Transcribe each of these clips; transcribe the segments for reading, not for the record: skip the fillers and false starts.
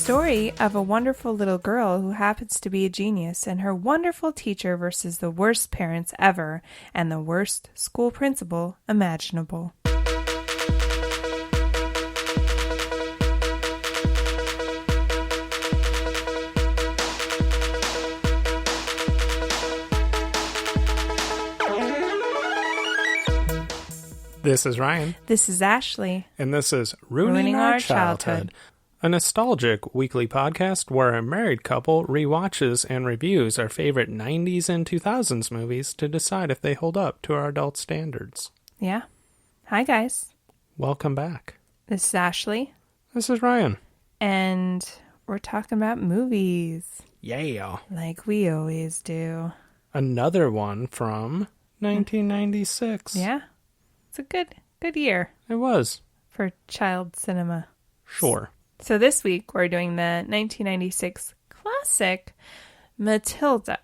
story of a wonderful little girl who happens to be a genius and her wonderful teacher versus the worst parents ever and the worst school principal imaginable. This is Ryan. This is Ashley. And this is Ruining Our Childhood, a nostalgic weekly podcast where a married couple rewatches and reviews our favorite 90s and 2000s movies to decide if they hold up to our adult standards. Yeah. Hi, guys. Welcome back. This is Ashley. This is Ryan. And we're talking about movies. Yeah. Like we always do. Another one from 1996. Yeah. It's a good year. It was. For child cinema. Sure. So this week we're doing the 1996 classic Matilda,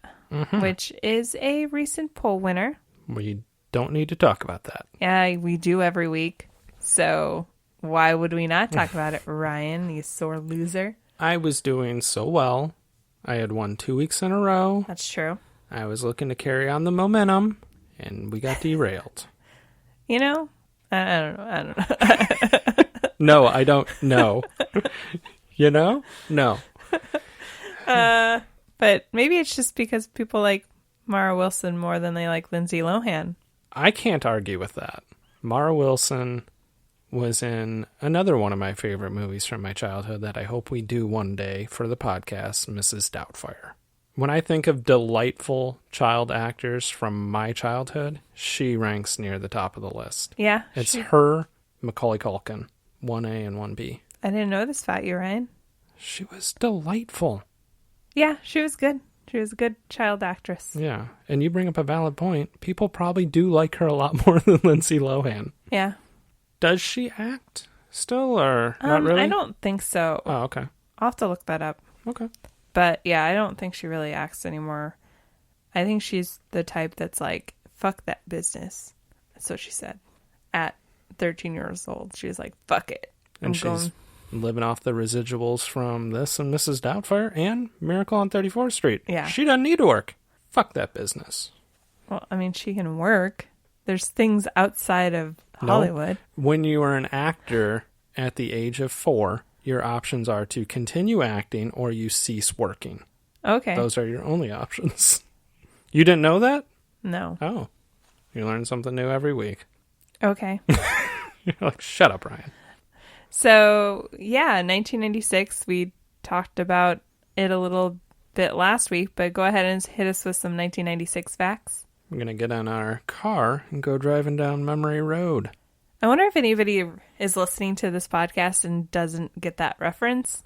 which is a recent poll winner. We don't need to talk about that. Yeah, we do every week. So why would we not talk about it, Ryan, you sore loser? I was doing so well. I had won 2 weeks in a row. That's true. I was looking to carry on the momentum, and we got derailed. You know, I don't know. No, I don't know. You know? No. But maybe it's just because people like Mara Wilson more than they like Lindsay Lohan. I can't argue with that. Mara Wilson was in another one of my favorite movies from my childhood that I hope we do one day for the podcast, Mrs. Doubtfire. When I think of delightful child actors from my childhood, she ranks near the top of the list. Yeah. It's her, Macaulay Culkin, 1A and 1B. I didn't know this about you, Ryan. She was delightful. Yeah, she was good. She was a good child actress. Yeah, and you bring up a valid point. People probably do like her a lot more than Lindsay Lohan. Yeah. Does she act still, or not really? I don't think so. Oh, okay. I'll have to look that up. Okay. But yeah, I don't think she really acts anymore. I think she's the type that's like, fuck that business. That's what she said. At 13 years old, she was like, fuck it. And she's living off the residuals from this and Mrs. Doubtfire and Miracle on 34th Street. Yeah. She doesn't need to work. Fuck that business. Well, I mean, she can work. There's things outside of Hollywood. When you are an actor at the age of 4, your options are to continue acting or you cease working. Okay. Those are your only options. You didn't know that? No. Oh. You learn something new every week. Okay. You're like, shut up, Ryan. So, yeah, 1996, we talked about it a little bit last week, but go ahead and hit us with some 1996 facts. We're going to get in our car and go driving down memory road. I wonder if anybody is listening to this podcast and doesn't get that reference.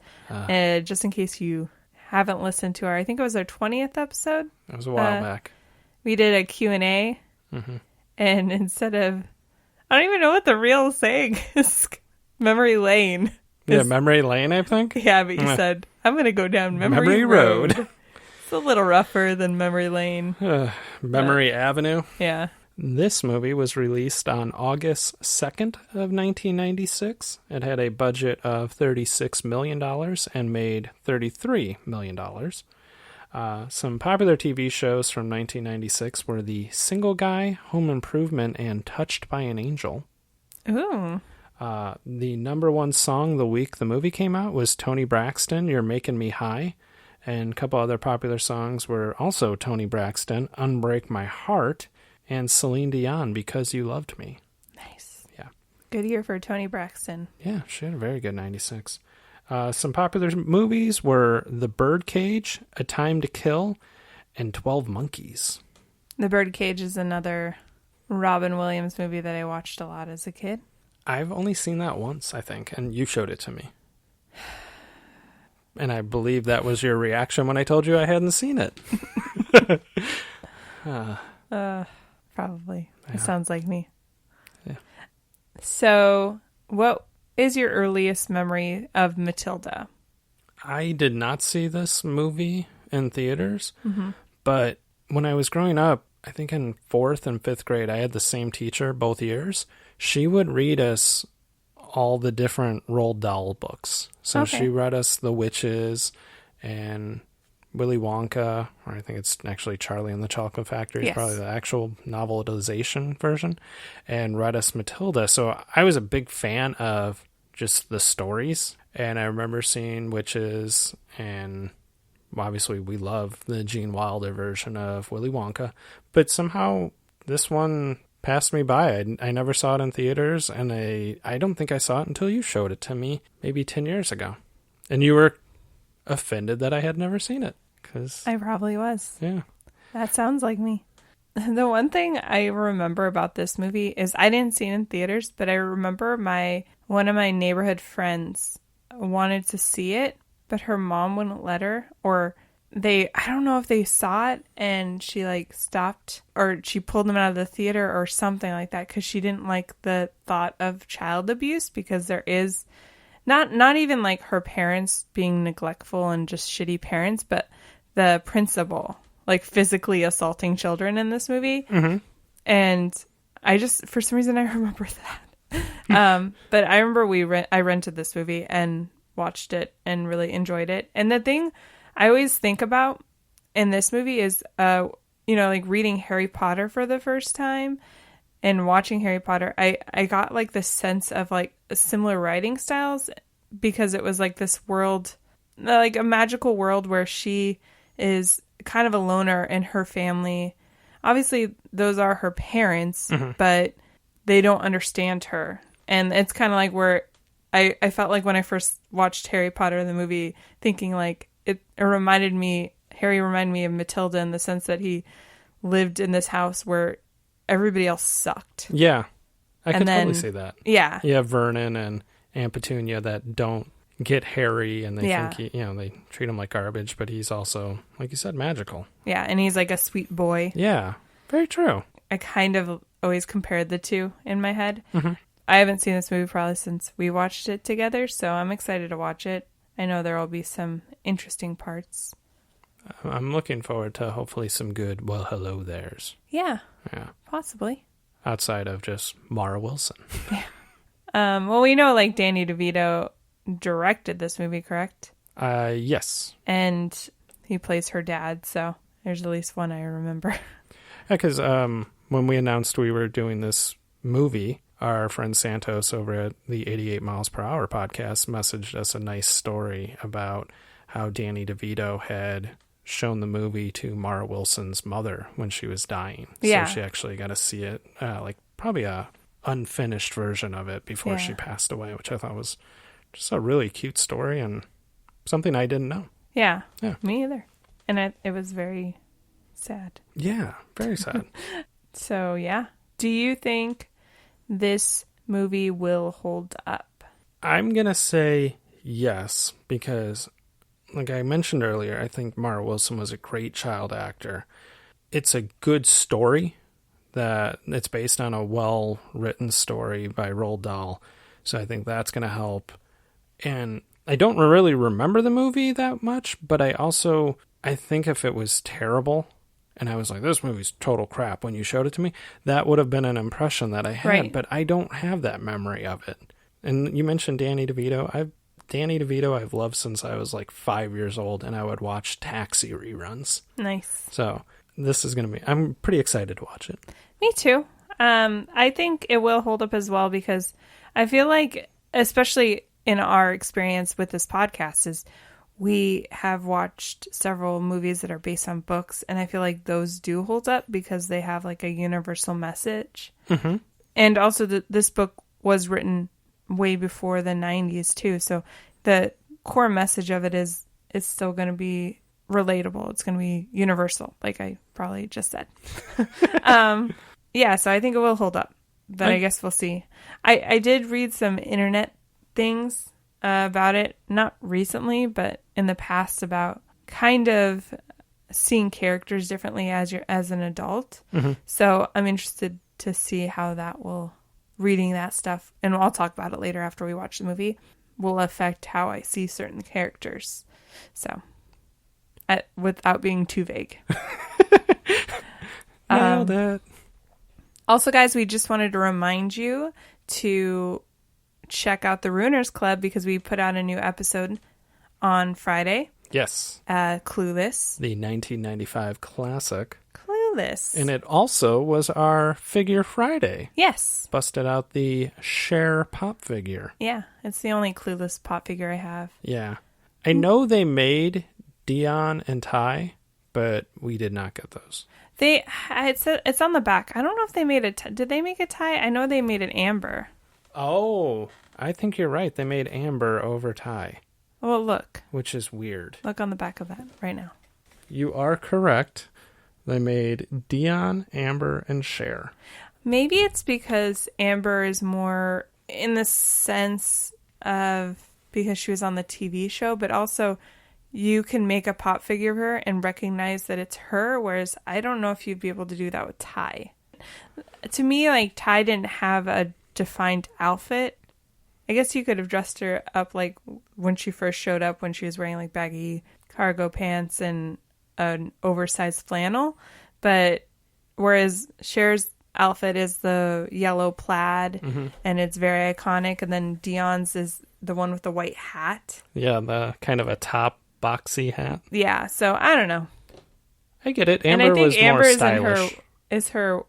Just in case you haven't listened to I think it was our 20th episode. That was a while back. We did a Q&A, and instead of, I don't even know what the real saying is, memory lane. Yeah, memory lane, I think. Yeah, but you said, I'm going to go down memory road. It's a little rougher than memory lane. Memory Avenue. Yeah. This movie was released on August 2nd of 1996. It had a budget of $36 million and made $33 million. Some popular TV shows from 1996 were The Single Guy, Home Improvement, and Touched by an Angel. Ooh. The number one song the week the movie came out was Toni Braxton, You're Making Me High. And a couple other popular songs were also Toni Braxton, Unbreak My Heart, and Celine Dion, Because You Loved Me. Nice. Yeah. Good year for Toni Braxton. Yeah, she had a very good 96. Some popular movies were The Birdcage, A Time to Kill, and 12 Monkeys. The Birdcage is another Robin Williams movie that I watched a lot as a kid. I've only seen that once, I think, and you showed it to me. And I believe that was your reaction when I told you I hadn't seen it. Probably. Yeah. It sounds like me. Yeah. So, what is your earliest memory of Matilda? I did not see this movie in theaters, but when I was growing up, I think in 4th and 5th grade, I had the same teacher both years. She would read us all the different Roald Dahl books. So Okay. she read us The Witches and Willy Wonka, or I think it's actually Charlie and the Chocolate Factory, is Yes. probably the actual novelization version, and read us Matilda. So I was a big fan of just the stories, and I remember seeing Witches, and obviously we love the Gene Wilder version of Willy Wonka, but somehow this one passed me by. I never saw it in theaters, and I don't think I saw it until you showed it to me maybe 10 years ago. And you were offended that I had never seen it. 'Cause, I probably was. yeah. That sounds like me. The one thing I remember about this movie is I didn't see it in theaters, but I remember one of my neighborhood friends wanted to see it, but her mom wouldn't let her, or I don't know if they saw it and she like stopped, or she pulled them out of the theater or something like that, because she didn't like the thought of child abuse, because there is not even like her parents being neglectful and just shitty parents, but the principal like physically assaulting children in this movie. Mm-hmm. And I just, for some reason, I remember that. But I remember I rented this movie and watched it and really enjoyed it. And the thing I always think about in this movie is, like reading Harry Potter for the first time and watching Harry Potter. I got like this sense of like similar writing styles, because it was like this world, like a magical world where she is kind of a loner, and her family, obviously those are her parents, Mm-hmm. but they don't understand her. And it's kind of like where I felt like when I first watched Harry Potter, the movie, thinking like Harry reminded me of Matilda, in the sense that he lived in this house where everybody else sucked. Yeah. I And could then- totally see that. Yeah. You have Vernon and Aunt Petunia that don't get Harry, and they Yeah. think they treat him like garbage, but he's also, like you said, magical. Yeah. And he's like a sweet boy. Yeah. Very true. I kind of always compared the two in my head. Mm-hmm. I haven't seen this movie probably since we watched it together, so I'm excited to watch it. I know there will be some interesting parts. I'm looking forward to hopefully some good well hello there's. Yeah, Yeah. possibly. Outside of just Mara Wilson. Well, we know like Danny DeVito directed this movie, correct? Yes. And he plays her dad, so there's at least one I remember. Yeah, because when we announced we were doing this movie, our friend Santos over at the 88 Miles Per Hour podcast messaged us a nice story about how Danny DeVito had shown the movie to Mara Wilson's mother when she was dying. Yeah. So she actually got to see it, like probably a unfinished version of it before she passed away, which I thought was just a really cute story and something I didn't know. Yeah, Yeah. me either. And it was very sad. Yeah, very sad. So, yeah. Do you think this movie will hold up? I'm going to say yes, because like I mentioned earlier, I think Mara Wilson was a great child actor. It's a good story that it's based on a well-written story by Roald Dahl. So I think that's going to help. And I don't really remember the movie that much, but I think if it was terrible and I was like, this movie's total crap when you showed it to me, that would have been an impression that I had, Right. But I don't have that memory of it. And you mentioned Danny DeVito. I've loved since I was like 5 years old, and I would watch Taxi reruns. Nice. So this is going to I'm pretty excited to watch it. Me too. I think it will hold up as well, because I feel like, especially in our experience with this podcast, is we have watched several movies that are based on books, and I feel like those do hold up because they have like a universal message. Mm-hmm. And also this book was written way before the 90s too, so the core message of it is still going to be relatable. It's going to be universal, like I probably just said. Yeah, so I think it will hold up, but I guess we'll see. I did read some internet things about it, not recently, but in the past, about kind of seeing characters differently as an adult. Mm-hmm. So I'm interested to see how that will, reading that stuff, and I'll talk about it later after we watch the movie, will affect how I see certain characters. So, without being too vague. Nailed it. Also, guys, we just wanted to remind you to check out the Ruiners Club because we put out a new episode on Friday. Yes. Clueless. The 1995 classic. Clueless. And it also was our Figure Friday. Yes. Busted out the Cher pop figure. Yeah, it's the only Clueless pop figure I have. Yeah. I know they made Dion and Ty, but we did not get those. It's on the back. I don't know if they made did they make a Ty? I know they made an Amber. Oh, I think you're right. They made Amber over Ty. Well, look. Which is weird. Look on the back of that right now. You are correct. They made Dion, Amber, and Cher. Maybe it's because Amber is more in the sense of because she was on the TV show, but also you can make a pop figure of her and recognize that it's her, whereas I don't know if you'd be able to do that with Ty. To me, like, Ty didn't have a defined outfit. I guess you could have dressed her up like when she first showed up when she was wearing like baggy cargo pants and an oversized flannel. But whereas Cher's outfit is the yellow plaid and it's very iconic. And then Dion's is the one with the white hat. Yeah, the kind of a top boxy hat. Yeah, so I don't know. I get it. Amber and I think was Amber more is stylish. Is her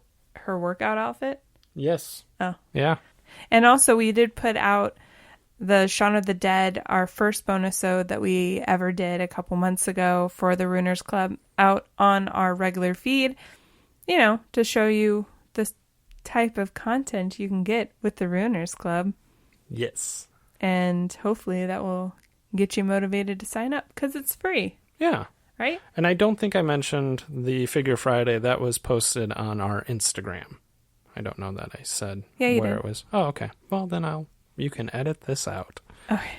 workout outfit? Yes. Oh. Yeah. And also, we did put out the Shaun of the Dead, our first bonus-ode that we ever did a couple months ago for the Ruiners Club, out on our regular feed, you know, to show you this type of content you can get with the Ruiners Club. Yes. And hopefully that will get you motivated to sign up because it's free. Yeah. Right? And I don't think I mentioned the Figure Friday that was posted on our Instagram. I don't know that I said where it was. Oh, okay. Well, then you can edit this out. Okay.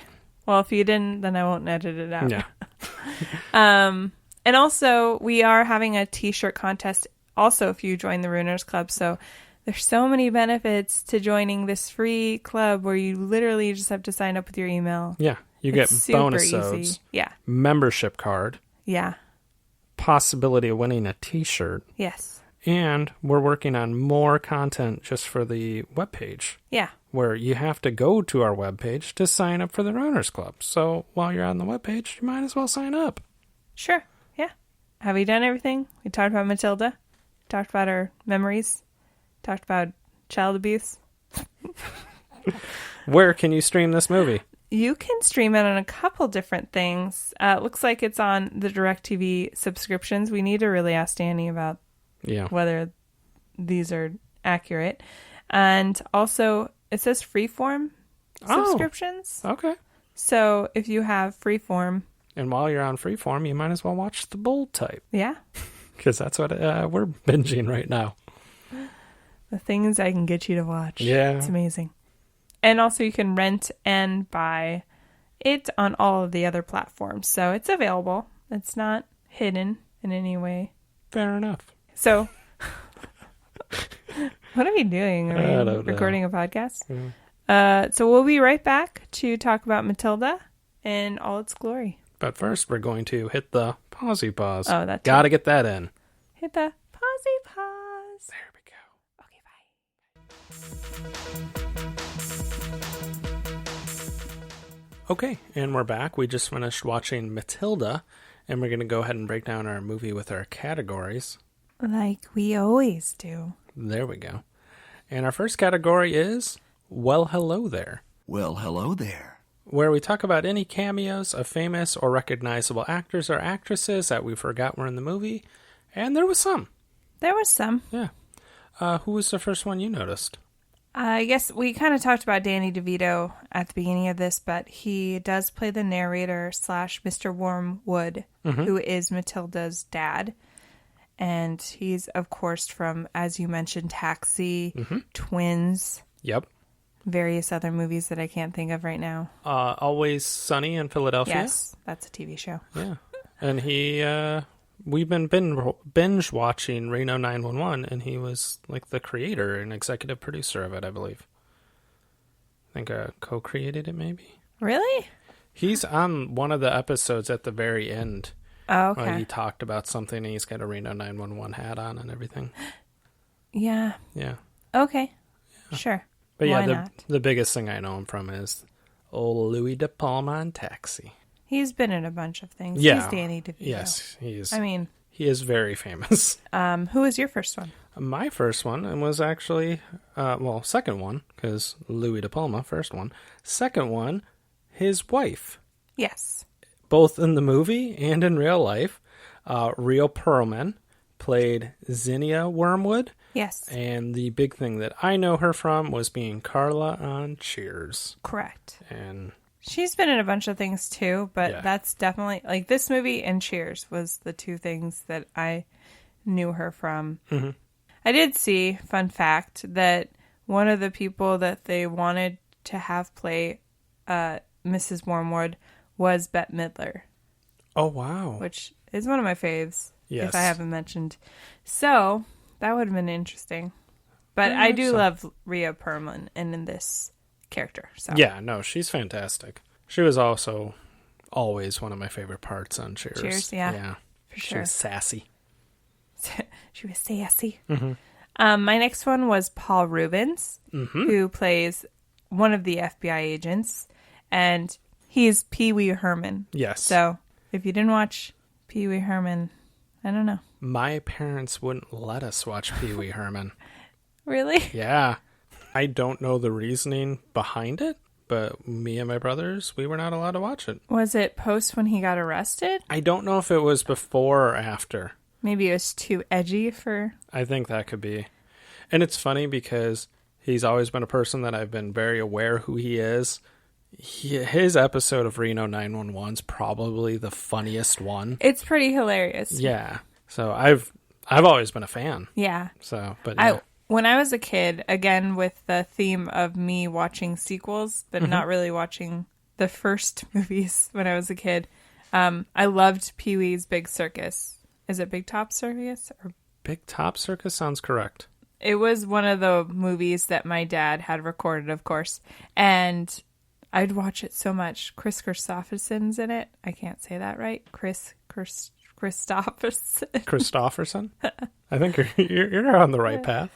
Well, if you didn't, then I won't edit it out. Yeah. And also, we are having a t-shirt contest also if you join the Ruiners Club. So there's so many benefits to joining this free club where you literally just have to sign up with your email. Yeah. You get bonus odes. Yeah. Membership card. Yeah. Possibility of winning a t-shirt. Yes. And we're working on more content just for the webpage. Yeah. Where you have to go to our webpage to sign up for the Runners Club. So while you're on the webpage, you might as well sign up. Sure. Yeah. Have we done everything? We talked about Matilda. Talked about our memories. Talked about child abuse. Where can you stream this movie? You can stream it on a couple different things. It looks like it's on the DirecTV subscriptions. We need to really ask Danny about whether these are accurate. And also, it says Freeform subscriptions. Okay. So if you have Freeform. And while you're on Freeform, you might as well watch the bold type. Yeah. Because that's what we're binging right now. The things I can get you to watch. Yeah. It's amazing. And also you can rent and buy it on all of the other platforms. So it's available. It's not hidden in any way. Fair enough. So, what are we doing? Are we recording a podcast? Yeah. So we'll be right back to talk about Matilda in all its glory. But first, we're going to hit the pausey pause. Oh, that's Gotta get that in. Hit the pausey pause. There we go. Okay, bye. Okay, and we're back. We just finished watching Matilda, and we're going to go ahead and break down our movie with our categories. Like we always do. There we go. And our first category is, Well, Hello There. Well, hello there. Where we talk about any cameos of famous or recognizable actors or actresses that we forgot were in the movie. And there was some. There was some. Yeah. Who was the first one you noticed? I guess we kind of talked about Danny DeVito at the beginning of this, but he does play the narrator / Mr. Wormwood, who is Matilda's dad. And he's, of course, from, as you mentioned, Taxi, Twins. Yep. Various other movies that I can't think of right now. Always Sunny in Philadelphia. Yes, that's a TV show. Yeah. And we've been binge watching Reno 911, and he was like the creator and executive producer of it, I believe. I think co-created it, maybe. Really? He's on one of the episodes at the very end. Oh, okay. He talked about something, and he's got a Reno 911 hat on and everything. Yeah. Yeah. Okay. Yeah. Sure. But Why yeah, not? the biggest thing I know him from is old Louis De Palma in Taxi. He's been in a bunch of things. Yeah. He's Danny DeVito. Yes, he is. I mean, he is very famous. who was your first one? My first one was actually, second one, because Louis De Palma, first one. Second one, his wife. Yes. Both in the movie and in real life. Rhea Perlman played Zinnia Wormwood. Yes. And the big thing that I know her from was being Carla on Cheers. Correct. And she's been in a bunch of things too, but Yeah. that's definitely, like, this movie and Cheers was the two things that I knew her from. Mm-hmm. I did see, fun fact, that one of the people that they wanted to have play Mrs. Wormwood was Bette Midler, oh, wow. which is one of my faves, Yes. if I haven't mentioned. So, that would have been interesting. But Very I much do so. love Rhea Perlman in this character. So. Yeah, no, she's fantastic. She was also always one of my favorite parts on Cheers. Cheers, yeah, Yeah. for She sure. was sassy. She was sassy. Mm-hmm. My next one was Paul Rubens, who plays one of the FBI agents, and he's Pee Wee Herman. Yes. So if you didn't watch Pee Wee Herman, I don't know. My parents wouldn't let us watch Pee Wee Herman. Really? Yeah. I don't know the reasoning behind it, but me and my brothers, we were not allowed to watch it. Was it post when he got arrested? I don't know if it was before or after. Maybe it was too edgy for... I think that could be. And it's funny because he's always been a person that I've been very aware who he is. His episode of Reno 911 is probably the funniest one. It's pretty hilarious. Yeah. So I've always been a fan. Yeah. So, but yeah. When I was a kid, again with the theme of me watching sequels, but not really watching the first movies when I was a kid, I loved Pee-wee's Big Circus. Is it Big Top Circus? Or Big Top Circus sounds correct. it was one of the movies that my dad had recorded, of course, and I'd watch it so much. Chris Christopherson's in it. I can't say that right. Christopherson. Christopherson? I think you're on the right path.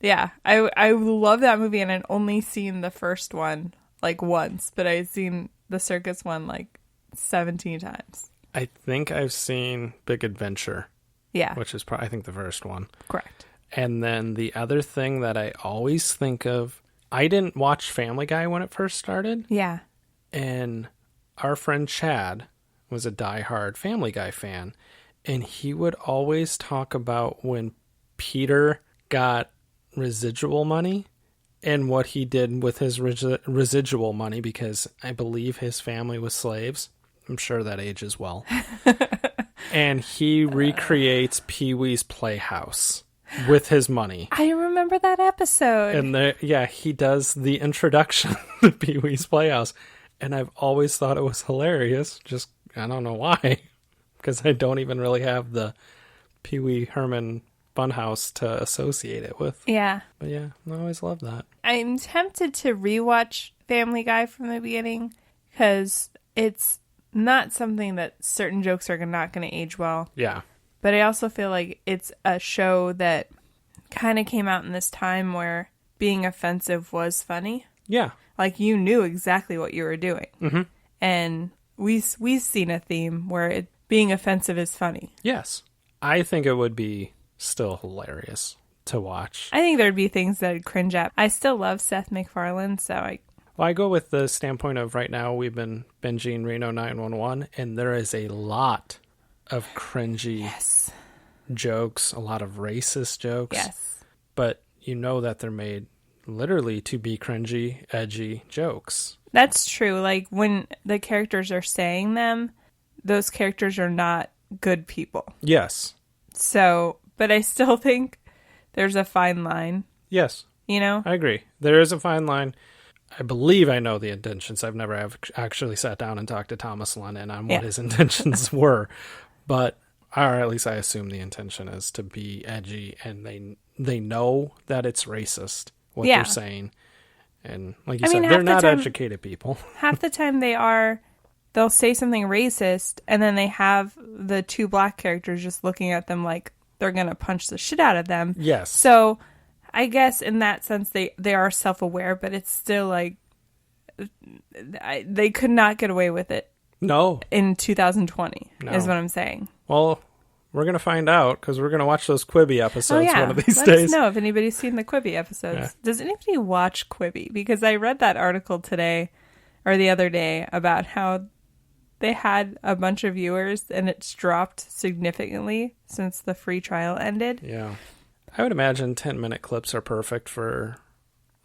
Yeah, I love that movie, and I'd only seen the first one like once, but I'd seen the circus one like 17 times. I think I've seen Big Adventure. Yeah. Which is I think the first one. Correct. And then the other thing that I always think of, I didn't watch Family Guy when it first started. Yeah. And our friend Chad was a diehard Family Guy fan. And he would always talk about when Peter got residual money and what he did with his residual money, because I believe his family was slaves. I'm sure that ages well. And he recreates Pee-wee's Playhouse with his money. I remember that episode. And he does the introduction to Pee-wee's Playhouse. And I've always thought it was hilarious. Just, I don't know why. Because I don't even really have the Pee-wee Herman Funhouse to associate it with. Yeah. But yeah, I always love that. I'm tempted to rewatch Family Guy from the beginning because it's not something that certain jokes are not going to age well. Yeah. But I also feel like it's a show that kind of came out in this time where being offensive was funny. Yeah. Like, you knew exactly what you were doing. Mm-hmm. And we've seen a theme where being offensive is funny. Yes. I think it would be still hilarious to watch. I think there'd be things that I'd cringe at. I still love Seth MacFarlane, so I go with the standpoint of right now we've been binging Reno 911, and there is a lot of cringy jokes, a lot of racist jokes. Yes. But you know that they're made literally to be cringy, edgy jokes. That's true. Like, when the characters are saying them, those characters are not good people. Yes. So, but I still think there's a fine line. Yes. You know? I agree. There is a fine line. I believe I know the intentions. I've never actually sat down and talked to Thomas Lennon on what his intentions were. But, or at least I assume the intention is to be edgy, and they know that it's racist, what they're saying. And like you said, they're not educated people. Half the time they'll say something racist, and then they have the two black characters just looking at them like they're going to punch the shit out of them. Yes. So I guess in that sense they are self-aware, but it's still like they could not get away with it No. in 2020 No. is what I'm saying. Well, we're going to find out because we're going to watch those Quibi episodes one of these Let days. us know if anybody's seen the Quibi episodes. Yeah. Does anybody watch Quibi? Because I read that article today or the other day about how they had a bunch of viewers and it's dropped significantly since the free trial ended. Yeah. I would imagine 10-minute clips are perfect for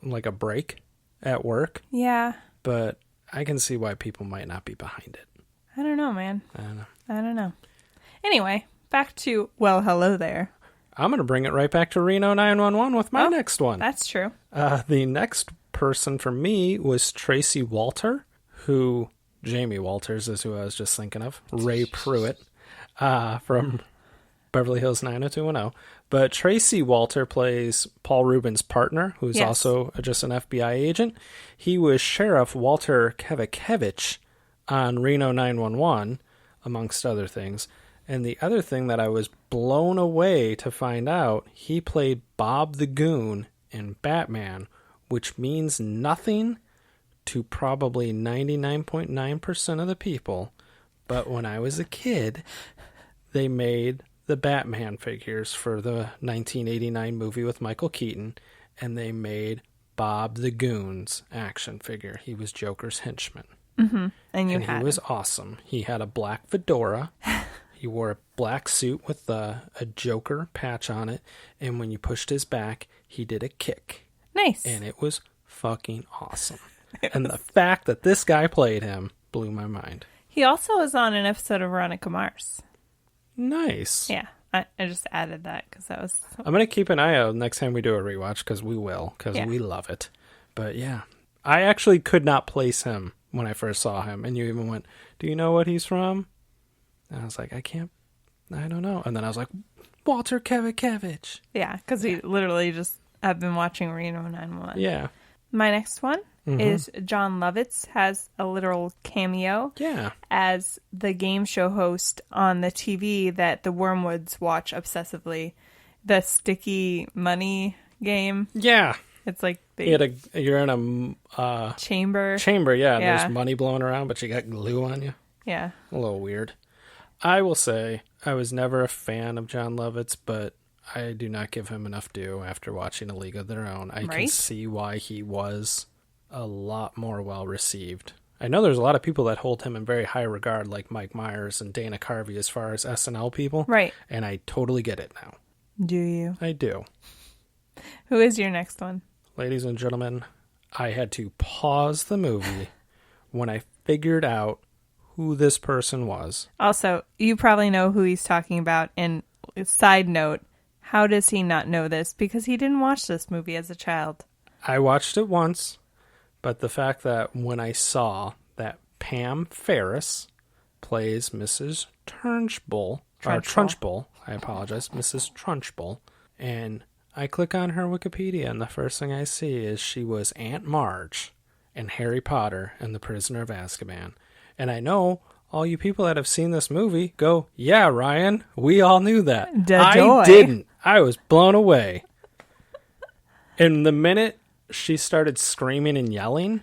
like a break at work. Yeah. But I can see why people might not be behind it. I don't know, man. I don't know. Anyway, back to, well, hello there. I'm going to bring it right back to Reno 911 with my next one. That's true. The next person for me was Tracy Walter, who, Jamie Walters is who I was just thinking of, Ray Pruitt from Beverly Hills 90210. But Tracy Walter plays Paul Rubin's partner, who's also just an FBI agent. He was Sheriff Walter Kevakevich on Reno 911, amongst other things. And the other thing that I was blown away to find out, he played Bob the Goon in Batman, which means nothing to probably 99.9% of the people. But when I was a kid, they made the Batman figures for the 1989 movie with Michael Keaton, and they made Bob the Goon's action figure. He was Joker's henchman. Mm-hmm. And he was awesome. He had a black fedora. He wore a black suit with a Joker patch on it, and when you pushed his back, he did a kick. Nice. And it was fucking awesome. And the fact that this guy played him blew my mind. He also was on an episode of Veronica Mars. Nice. Yeah, I just added that because that was... I'm going to keep an eye out next time we do a rewatch because we will, because we love it. But yeah, I actually could not place him when I first saw him. And you even went, do you know what he's from? And I was like, I don't know. And then I was like, Walter Kevakevich. Yeah, because we literally just have been watching Reno 911. Yeah. My next one is John Lovitz has a literal cameo as the game show host on the TV that the Wormwoods watch obsessively. The sticky money game. Yeah. It's like you're in a chamber. Yeah. There's money blowing around, but you got glue on you. Yeah. A little weird. I will say I was never a fan of John Lovitz, but I do not give him enough due after watching A League of Their Own. I can see why he was a lot more well-received. I know there's a lot of people that hold him in very high regard, like Mike Myers and Dana Carvey as far as SNL people. Right. And I totally get it now. Do you? I do. Who is your next one? Ladies and gentlemen, I had to pause the movie when I figured out who this person was. Also, you probably know who he's talking about. And side note, how does he not know this? Because he didn't watch this movie as a child. I watched it once, but the fact that when I saw that Pam Ferris plays Mrs. Trunchbull, I apologize, Mrs. Trunchbull, and I click on her Wikipedia, and the first thing I see is she was Aunt Marge in Harry Potter and the Prisoner of Azkaban. And I know all you people that have seen this movie go, yeah, Ryan, we all knew that. I didn't. I was blown away. And the minute she started screaming and yelling,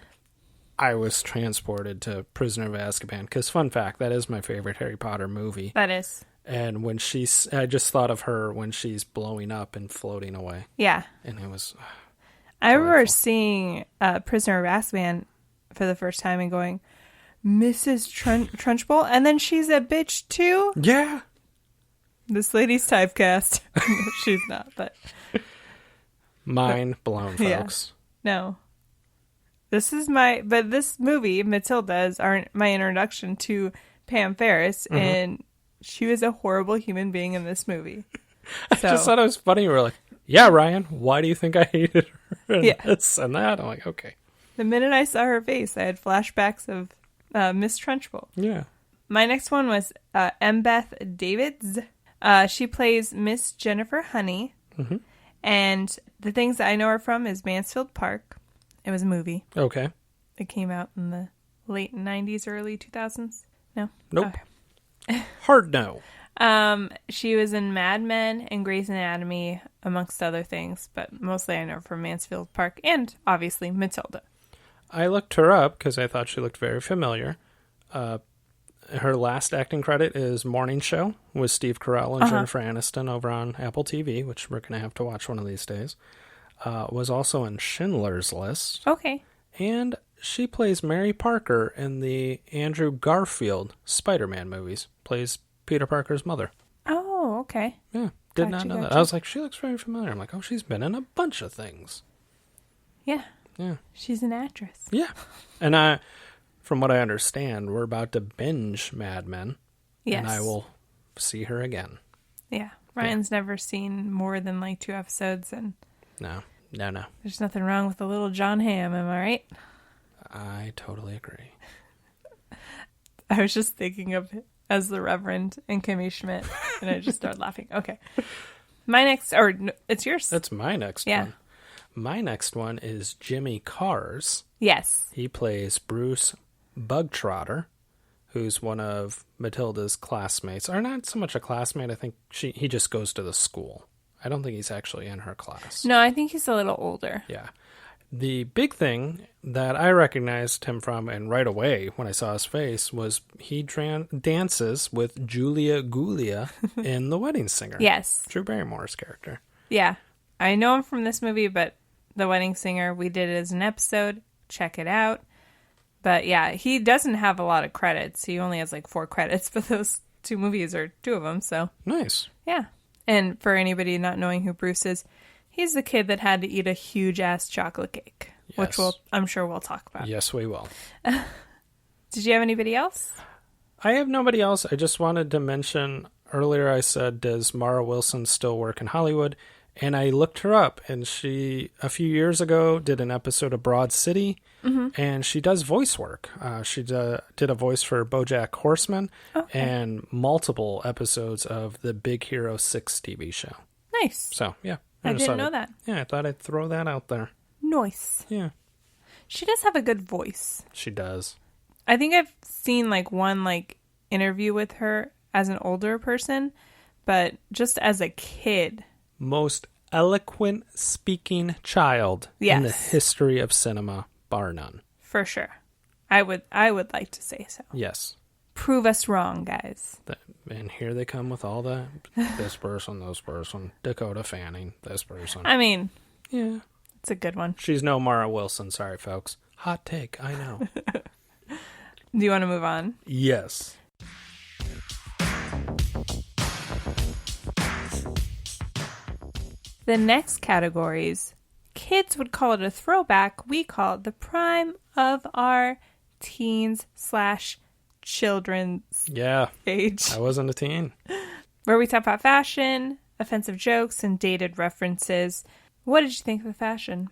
I was transported to Prisoner of Azkaban. Because, fun fact, that is my favorite Harry Potter movie. That is. And when I just thought of her when she's blowing up and floating away. Yeah. And it was I remember seeing Prisoner of Azkaban for the first time and going, Mrs. Trunchbull? And then she's a bitch, too? Yeah. This lady's typecast. She's not, but... Mind blown, folks. Yeah. No. This movie, Matilda, is my introduction to Pam Ferris, and she was a horrible human being in this movie. So, I just thought it was funny. We're like, yeah, Ryan, why do you think I hated her? And this and that. I'm like, okay. The minute I saw her face, I had flashbacks of Miss Trunchbull. Yeah. My next one was Mbeth Davids. She plays Miss Jennifer Honey. Mm-hmm. And the things that I know her from is Mansfield Park. It was a movie. Okay. It came out in the late 90s, early 2000s. No? Nope. Okay. Hard no. She was in Mad Men and Grey's Anatomy, amongst other things, but mostly I know her from Mansfield Park and obviously Matilda. I looked her up because I thought she looked very familiar. Her last acting credit is Morning Show with Steve Carell and Jennifer Aniston over on Apple TV, which we're going to have to watch one of these days. Was also in Schindler's List. Okay. And she plays Mary Parker in the Andrew Garfield Spider-Man movies. Plays Peter Parker's mother. Oh, okay. Yeah, did not know that. I was like, she looks very familiar. I'm like, oh, she's been in a bunch of things. Yeah. Yeah. She's an actress. Yeah. And from what I understand, we're about to binge Mad Men. Yes. And I will see her again. Yeah. Ryan's never seen more than like 2 episodes, and No. there's nothing wrong with a little John Hamm, am I right? I totally agree. I was just thinking of it as the Reverend and Kimmy Schmidt, and I just started laughing. Okay. My next, or it's yours. That's my next Yeah. one. My next one is Jimmy Cars. Yes. He plays Bruce Bugtrotter, who's one of Matilda's classmates. Or not so much a classmate, I think he just goes to the school. I don't think he's actually in her class. No, I think he's a little older. Yeah. The big thing that I recognized him from, and right away when I saw his face, was he dances with Julia Gulia in The Wedding Singer. Yes. Drew Barrymore's character. Yeah. I know him from this movie, but The Wedding Singer, we did it as an episode. Check it out. But yeah, he doesn't have a lot of credits. He only has like 4 credits, but those 2 movies are 2 of them, so. Nice. Yeah. And for anybody not knowing who Bruce is, he's the kid that had to eat a huge-ass chocolate cake, which I'm sure we'll talk about. Yes, we will. Did you have anybody else? I have nobody else. I just wanted to mention, earlier I said, does Mara Wilson still work in Hollywood? And I looked her up, and she, a few years ago, did an episode of Broad City, and she does voice work. She did a voice for BoJack Horseman and multiple episodes of the Big Hero 6 TV show. Nice. So, yeah. I didn't know that. Yeah, I thought I'd throw that out there. Nice. Yeah. She does have a good voice. She does. I think I've seen like one like interview with her as an older person, but just as a kid. Most eloquent speaking child in the history of cinema, bar none. For sure. I would like to say so. Yes. Prove us wrong, guys. And here they come with all the this person, Dakota Fanning, this person. I mean, yeah, it's a good one. She's no Mara Wilson, sorry folks. Hot take, I know. Do you want to move on? Yes. The next categories, kids would call it a throwback. We call it the prime of our teens/children's age. I wasn't a teen. Where we talk about fashion, offensive jokes, and dated references. What did you think of the fashion?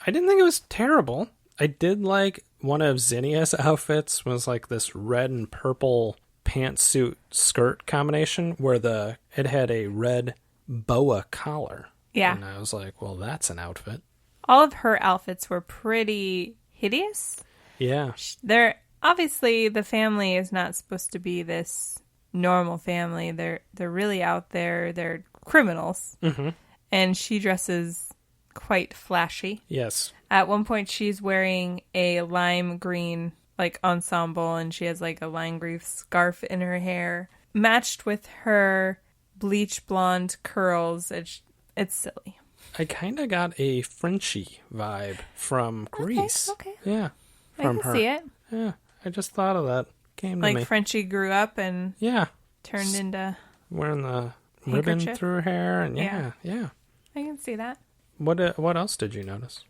I didn't think it was terrible. I did like one of Zinnia's outfits was like this red and purple pantsuit skirt combination where it had a red boa collar. Yeah. And I was like, well, that's an outfit. All of her outfits were pretty hideous. Yeah. They're obviously, the family is not supposed to be this normal family. They're really out there. They're criminals. Mm-hmm. And she dresses quite flashy. Yes. At one point, she's wearing a lime green like ensemble, and she has like a lime green scarf in her hair, matched with her bleach blonde curls. It's silly. I kind of got a Frenchie vibe from Grease. Okay. Yeah. From I can see it. Yeah. I just thought of that. Came to me. Like Frenchie grew up and turned into wearing the ribbon through her hair, and yeah. I can see that. What else did you notice?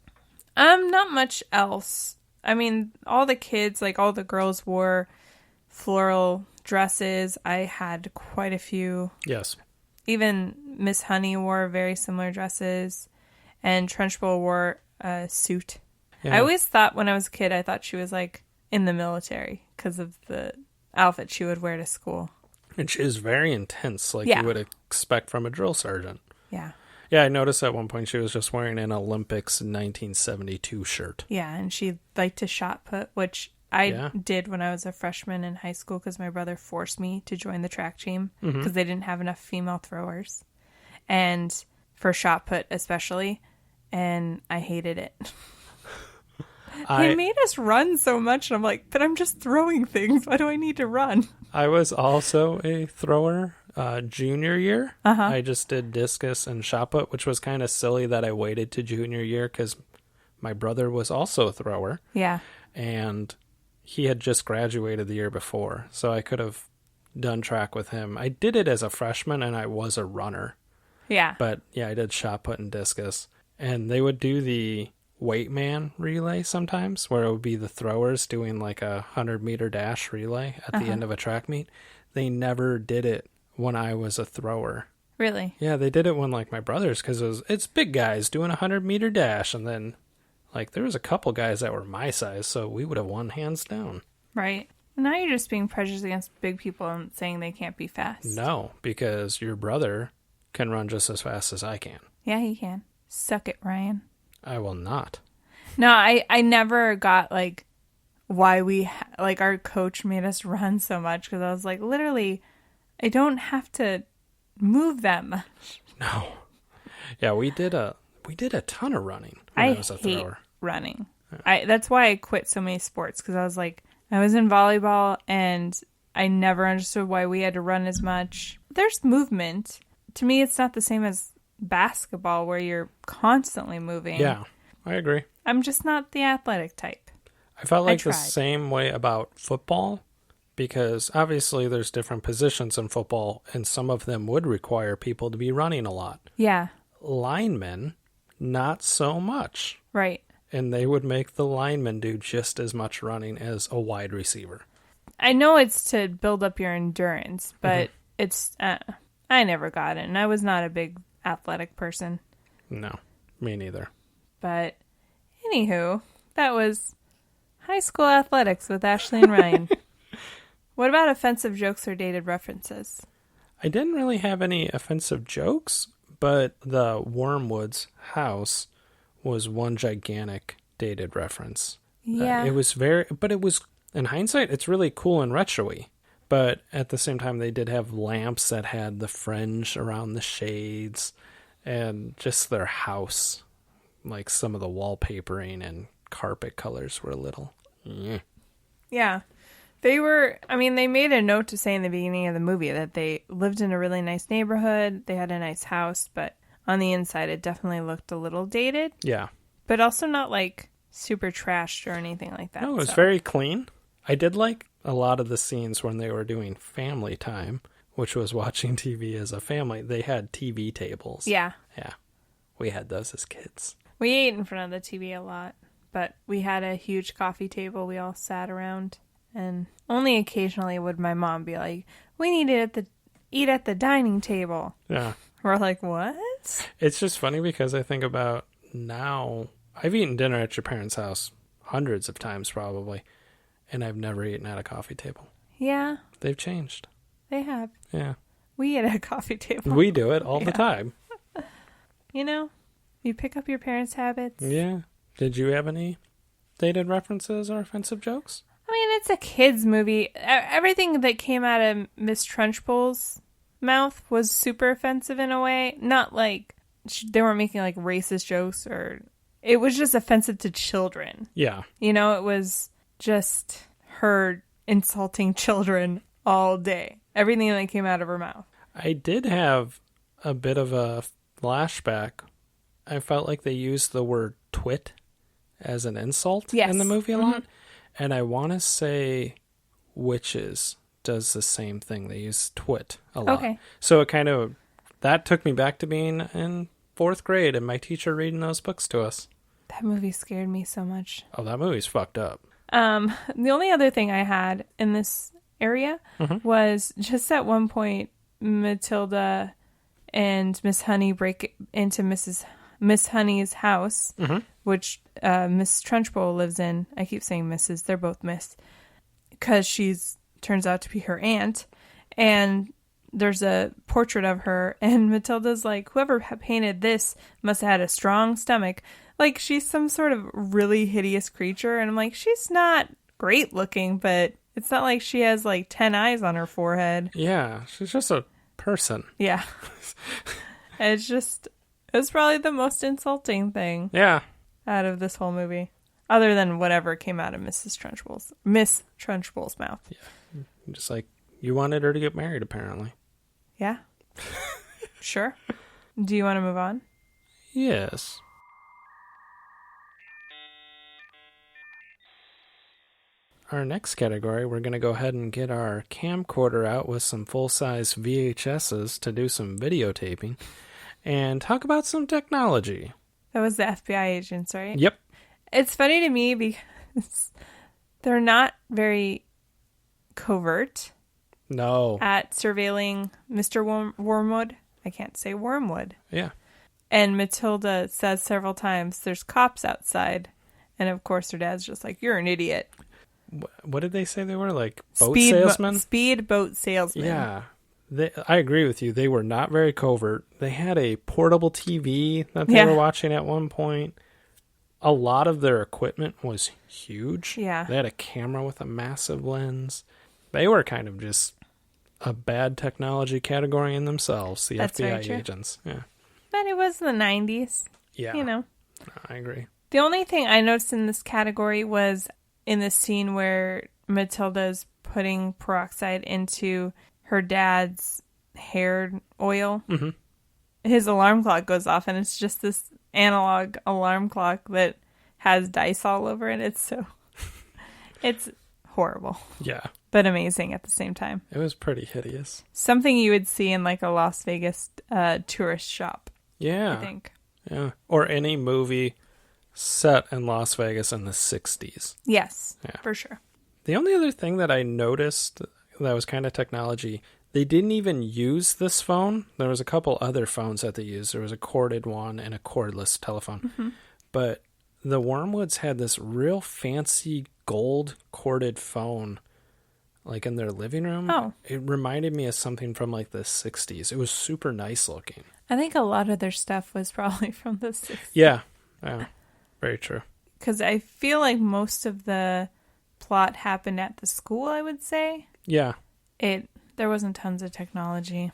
Not much else. I mean, all the kids, like all the girls wore floral dresses. I had quite a few. Yes. Even Miss Honey wore very similar dresses, and Trunchbull wore a suit. Yeah. I always thought when I was a kid, I thought she was like in the military because of the outfit she would wear to school. And she was very intense, like you would expect from a drill sergeant. Yeah. Yeah, I noticed at one point she was just wearing an Olympics 1972 shirt. Yeah, and she liked to shot put, which I did when I was a freshman in high school because my brother forced me to join the track team because they didn't have enough female throwers. And for shot put especially, and I hated it. They made us run so much, and I'm like, but I'm just throwing things. Why do I need to run? I was also a thrower junior year. Uh-huh. I just did discus and shot put, which was kind of silly that I waited to junior year because my brother was also a thrower. Yeah. And he had just graduated the year before, so I could have done track with him. I did it as a freshman, and I was a runner. Yeah. But, yeah, I did shot put and discus. And they would do the weight man relay sometimes, where it would be the throwers doing like a 100-meter dash relay at the end of a track meet. They never did it when I was a thrower. Really? Yeah, they did it when like my brothers, because it's big guys doing a 100-meter dash, and then like there was a couple guys that were my size, so we would have won hands down. Right. Now you're just being prejudiced against big people and saying they can't be fast. No, because your brother can run just as fast as I can. Yeah, he can. Suck it, Ryan. I will not. No, I never got like why we like our coach made us run so much, because I was like, literally, I don't have to move that much. No. Yeah, we did a ton of running when I was a hate thrower. Running. That's why I quit so many sports, because I was like, I was in volleyball and I never understood why we had to run as much. There's movement. To me, it's not the same as basketball where you're constantly moving. Yeah, I agree. I'm just not the athletic type. I felt like the same way about football, because obviously there's different positions in football, and some of them would require people to be running a lot. Yeah. Linemen, not so much. Right. And they would make the linemen do just as much running as a wide receiver. I know it's to build up your endurance, but it's I never got it, and I was not a big athletic person. No, me neither. But anywho, that was high school athletics with Ashley and Ryan. What about offensive jokes or dated references? I didn't really have any offensive jokes, but the Wormwood's house was one gigantic dated reference. Yeah. It was in hindsight, it's really cool and retro-y. But at the same time, they did have lamps that had the fringe around the shades, and just their house, like some of the wallpapering and carpet colors were a little. Yeah. They made a note to say in the beginning of the movie that they lived in a really nice neighborhood. They had a nice house, but on the inside, it definitely looked a little dated. Yeah. But also not like super trashed or anything like that. No, it was very clean. I did like a lot of the scenes when they were doing family time, which was watching TV as a family. They had TV tables. Yeah. Yeah. We had those as kids. We ate in front of the TV a lot, but we had a huge coffee table we all sat around, and only occasionally would my mom be like, we need to eat at the dining table. Yeah. We're like, what? It's just funny because I think about now, I've eaten dinner at your parents' house hundreds of times probably, and I've never eaten at a coffee table. Yeah. They've changed. They have. Yeah. We eat at a coffee table. We do it all the time. You know, you pick up your parents' habits. Yeah. Did you have any dated references or offensive jokes? I mean, it's a kid's movie. Everything that came out of Miss Trunchbull's mouth was super offensive in a way. Not like they weren't making like racist jokes, or it was just offensive to children. Yeah. You know, it was just her insulting children all day. Everything that came out of her mouth. I did have a bit of a flashback. I felt like they used the word twit as an insult in the movie a lot. And I want to say Witches does the same thing. They use twit a lot. Okay. So it kind of, that took me back to being in 4th grade and my teacher reading those books to us. That movie scared me so much. Oh, that movie's fucked up. The only other thing I had in this area was just at one point, Matilda and Miss Honey break into Miss Honey's house, which Miss Trunchbull lives in. I keep saying Mrs. They're both Miss, because she's turns out to be her aunt, and there's a portrait of her, and Matilda's like, whoever painted this must have had a strong stomach. Like, she's some sort of really hideous creature, and I'm like, she's not great looking, but it's not like she has like 10 eyes on her forehead. Yeah, she's just a person. Yeah. It's just, It was probably the most insulting thing Yeah. out of this whole movie. Other than whatever came out of Miss Trunchbull's mouth. Yeah. Just like, you wanted her to get married, apparently. Yeah. Sure. Do you want to move on? Yes. Our next category, we're going to go ahead and get our camcorder out with some full-size VHSs to do some videotaping and talk about some technology. That was the FBI agents, right? Yep. It's funny to me because they're not very covert No. at surveilling Mr. Wormwood. I can't say Wormwood. Yeah. And Matilda says several times, there's cops outside. And of course her dad's just like, you're an idiot. What did they say they were? Like boat salesmen? Speedboat salesmen. Yeah. I agree with you. They were not very covert. They had a portable TV that they were watching at one point. A lot of their equipment was huge. Yeah. They had a camera with a massive lens. They were kind of just a bad technology category in themselves, the That's FBI very agents. Yeah. But it was the 90s. Yeah. You know. I agree. The only thing I noticed in this category was in the scene where Matilda's putting peroxide into her dad's hair oil. Mm-hmm. His alarm clock goes off, and it's just this analog alarm clock that has dice all over it. It's horrible. Yeah. But amazing at the same time. It was pretty hideous. Something you would see in like a Las Vegas tourist shop. Yeah. I think. Yeah. Or any movie set in Las Vegas in the 60s. Yes, Yeah. for sure. The only other thing that I noticed that was kind of technology, they didn't even use this phone. There was a couple other phones that they used. There was a corded one and a cordless telephone. Mm-hmm. But the Wormwoods had this real fancy gold corded phone like in their living room. Oh. It reminded me of something from like the 60s. It was super nice looking. I think a lot of their stuff was probably from the 60s. Yeah. Yeah. Very true. Because I feel like most of the plot happened at the school, I would say. Yeah. There wasn't tons of technology.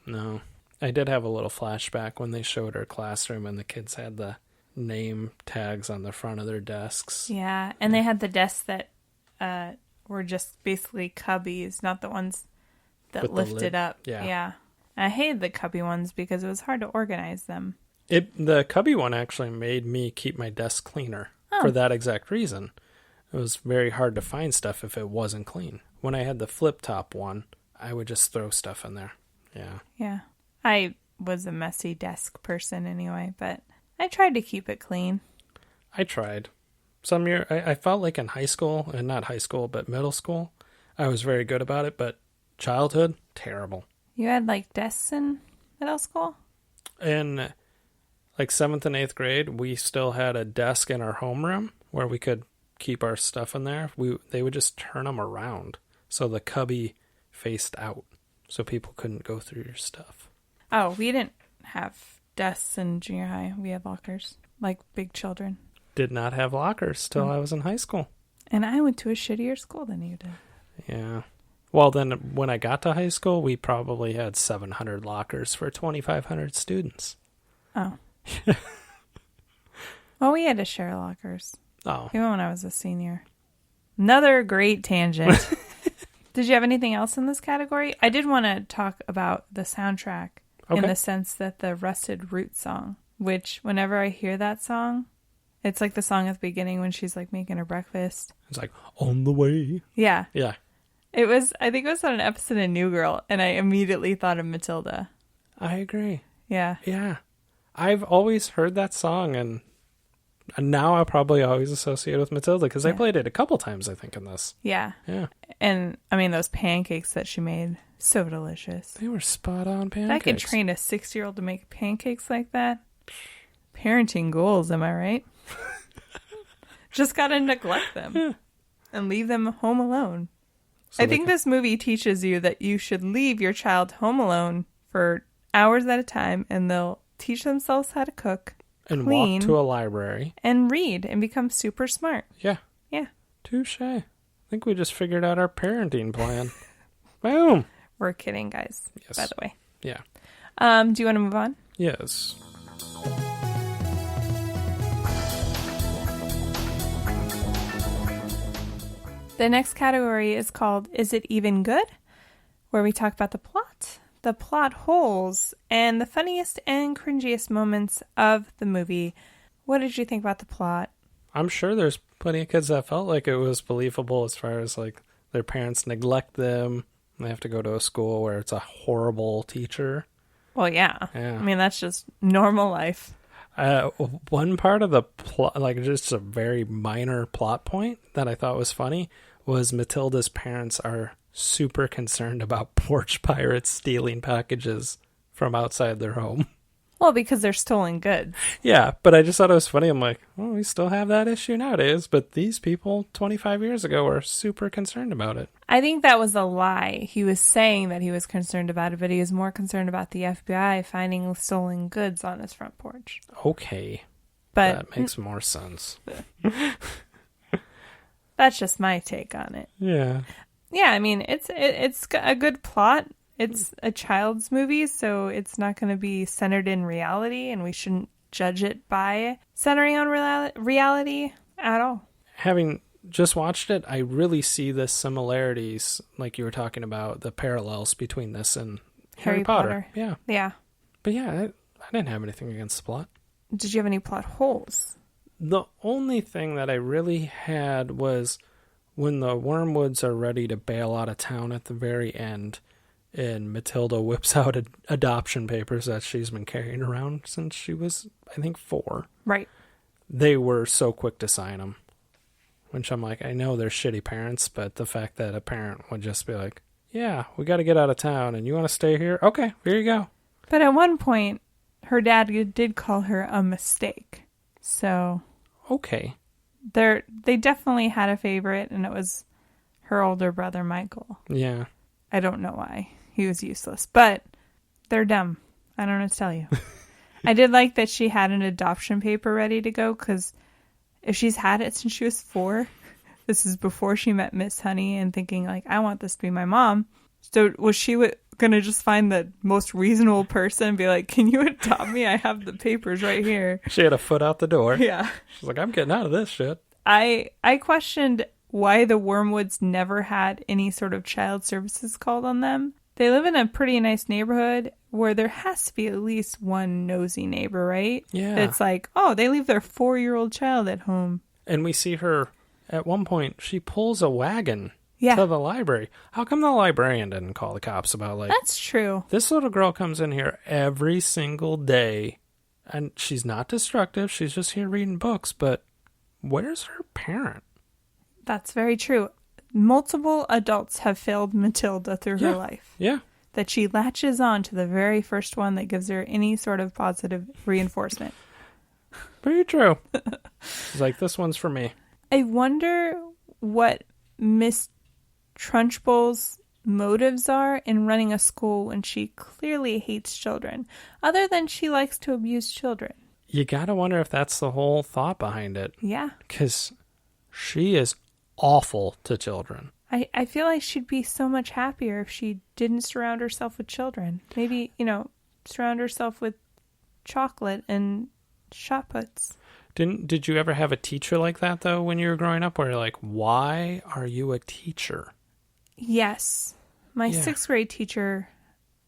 No. I did have a little flashback when they showed our classroom and the kids had the name tags on the front of their desks. Yeah, and they had the desks that were just basically cubbies, not the ones that With the lifted lid. up. Yeah. I hated the cubby ones because it was hard to organize them. The cubby one actually made me keep my desk cleaner for that exact reason. It was very hard to find stuff if it wasn't clean. When I had the flip top one, I would just throw stuff in there. Yeah. Yeah. I was a messy desk person anyway, but I tried to keep it clean. I tried. Some year, I felt like in high school, and not high school, but middle school, I was very good about it, but childhood, terrible. You had like desks in middle school? In like 7th and 8th grade, we still had a desk in our homeroom where we could keep our stuff in there. They would just turn them around so the cubby faced out so people couldn't go through your stuff. Oh, we didn't have desks in junior high. We had lockers, like big children. Did not have lockers till I was in high school. And I went to a shittier school than you did. Yeah. Well, then when I got to high school, we probably had 700 lockers for 2,500 students. Oh. Well, we had to share lockers. Oh. Even when I was a senior. Another great tangent. Did you have anything else in this category? I did want to talk about the soundtrack in the sense that the Rusted Root song, which whenever I hear that song, it's like the song at the beginning when she's like making her breakfast. It's like, on the way. Yeah. Yeah. I think it was on an episode of New Girl, and I immediately thought of Matilda. I agree. Yeah. Yeah. I've always heard that song, and now I'll probably always associate it with Matilda, because I played it a couple times, I think, in this. Yeah. Yeah. And, I mean, those pancakes that she made, so delicious. They were spot-on pancakes. I could train a 6-year-old to make pancakes like that. Parenting goals, am I right? Just gotta neglect them and leave them home alone. So I think this movie teaches you that you should leave your child home alone for hours at a time, and they'll teach themselves how to cook, and clean, walk to a library. and read and become super smart. Yeah. Yeah. Touche. I think we just figured out our parenting plan. Boom. We're kidding, guys, Yes. by the way. Yeah. Do you want to move on? Yes. The next category is called Is It Even Good? Where we talk about the plot holes, and the funniest and cringiest moments of the movie. What did you think about the plot? I'm sure there's plenty of kids that felt like it was believable as far as like their parents neglect them. They have to go to a school where it's a horrible teacher. Well, yeah. I mean, that's just normal life. One part of the plot, like just a very minor plot point that I thought was funny, was Matilda's parents are super concerned about porch pirates stealing packages from outside their home. Well, because they're stolen goods. Yeah, but I just thought it was funny. I'm like, well, we still have that issue nowadays, but these people 25 years ago were super concerned about it. I think that was a lie. He was saying that he was concerned about it, but he was more concerned about the FBI finding stolen goods on his front porch. Okay. But that makes more sense. That's just my take on it. Yeah. Yeah, I mean, it's a good plot. It's a child's movie, so it's not going to be centered in reality, and we shouldn't judge it by centering on reality at all. Having just watched it, I really see the similarities, like you were talking about, the parallels between this and Harry Potter. Yeah. Yeah. But yeah, I didn't have anything against the plot. Did you have any plot holes? The only thing that I really had was when the Wormwoods are ready to bail out of town at the very end, and Matilda whips out adoption papers that she's been carrying around since she was, I think, 4. Right. They were so quick to sign them. Which I'm like, I know they're shitty parents, but the fact that a parent would just be like, yeah, we got to get out of town, and you want to stay here? Okay, here you go. But at one point, her dad did call her a mistake. So... Okay. They definitely had a favorite, and it was her older brother, Michael. Yeah. I don't know why. He was useless. But they're dumb. I don't know what to tell you. I did like that she had an adoption paper ready to go, because if she's had it since she was 4, this is before she met Miss Honey and thinking, like, I want this to be my mom. So was she going to just find the most reasonable person and be like, can you adopt me? I have the papers right here. She had a foot out the door. Yeah. She's like, I'm getting out of this shit. I questioned why the Wormwoods never had any sort of child services called on them. They live in a pretty nice neighborhood where there has to be at least one nosy neighbor, right? Yeah. It's like, oh, they leave their 4-year-old child at home. And we see her, at one point, she pulls a wagon to the library. How come the librarian didn't call the cops about, like... That's true. This little girl comes in here every single day, and she's not destructive. She's just here reading books, but where's her parent? That's very true. Multiple adults have failed Matilda through her life. Yeah. That she latches on to the very first one that gives her any sort of positive reinforcement. Very true. She's like, this one's for me. I wonder what Miss Trunchbull's motives are in running a school when she clearly hates children, other than she likes to abuse children. You gotta wonder if that's the whole thought behind it. Yeah. Because she is awful to children. I feel like she'd be so much happier if she didn't surround herself with children. Maybe, surround herself with chocolate and shot puts. Did you ever have a teacher like that, though, when you were growing up, where you're like, why are you a teacher? Yes. My 6th grade teacher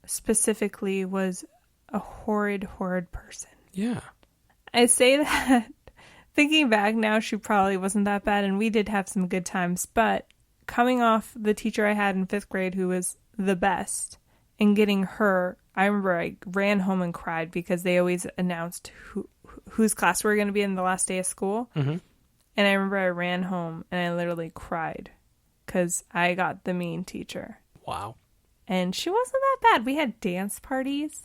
specifically was a horrid, horrid person. Yeah. I say that thinking back now, she probably wasn't that bad, and we did have some good times, but coming off the teacher I had in 5th grade who was the best, and getting her, I remember I ran home and cried because they always announced whose class we were going to be in the last day of school. Mm-hmm. And I remember I ran home and I literally cried because I got the mean teacher. Wow. And she wasn't that bad. We had dance parties.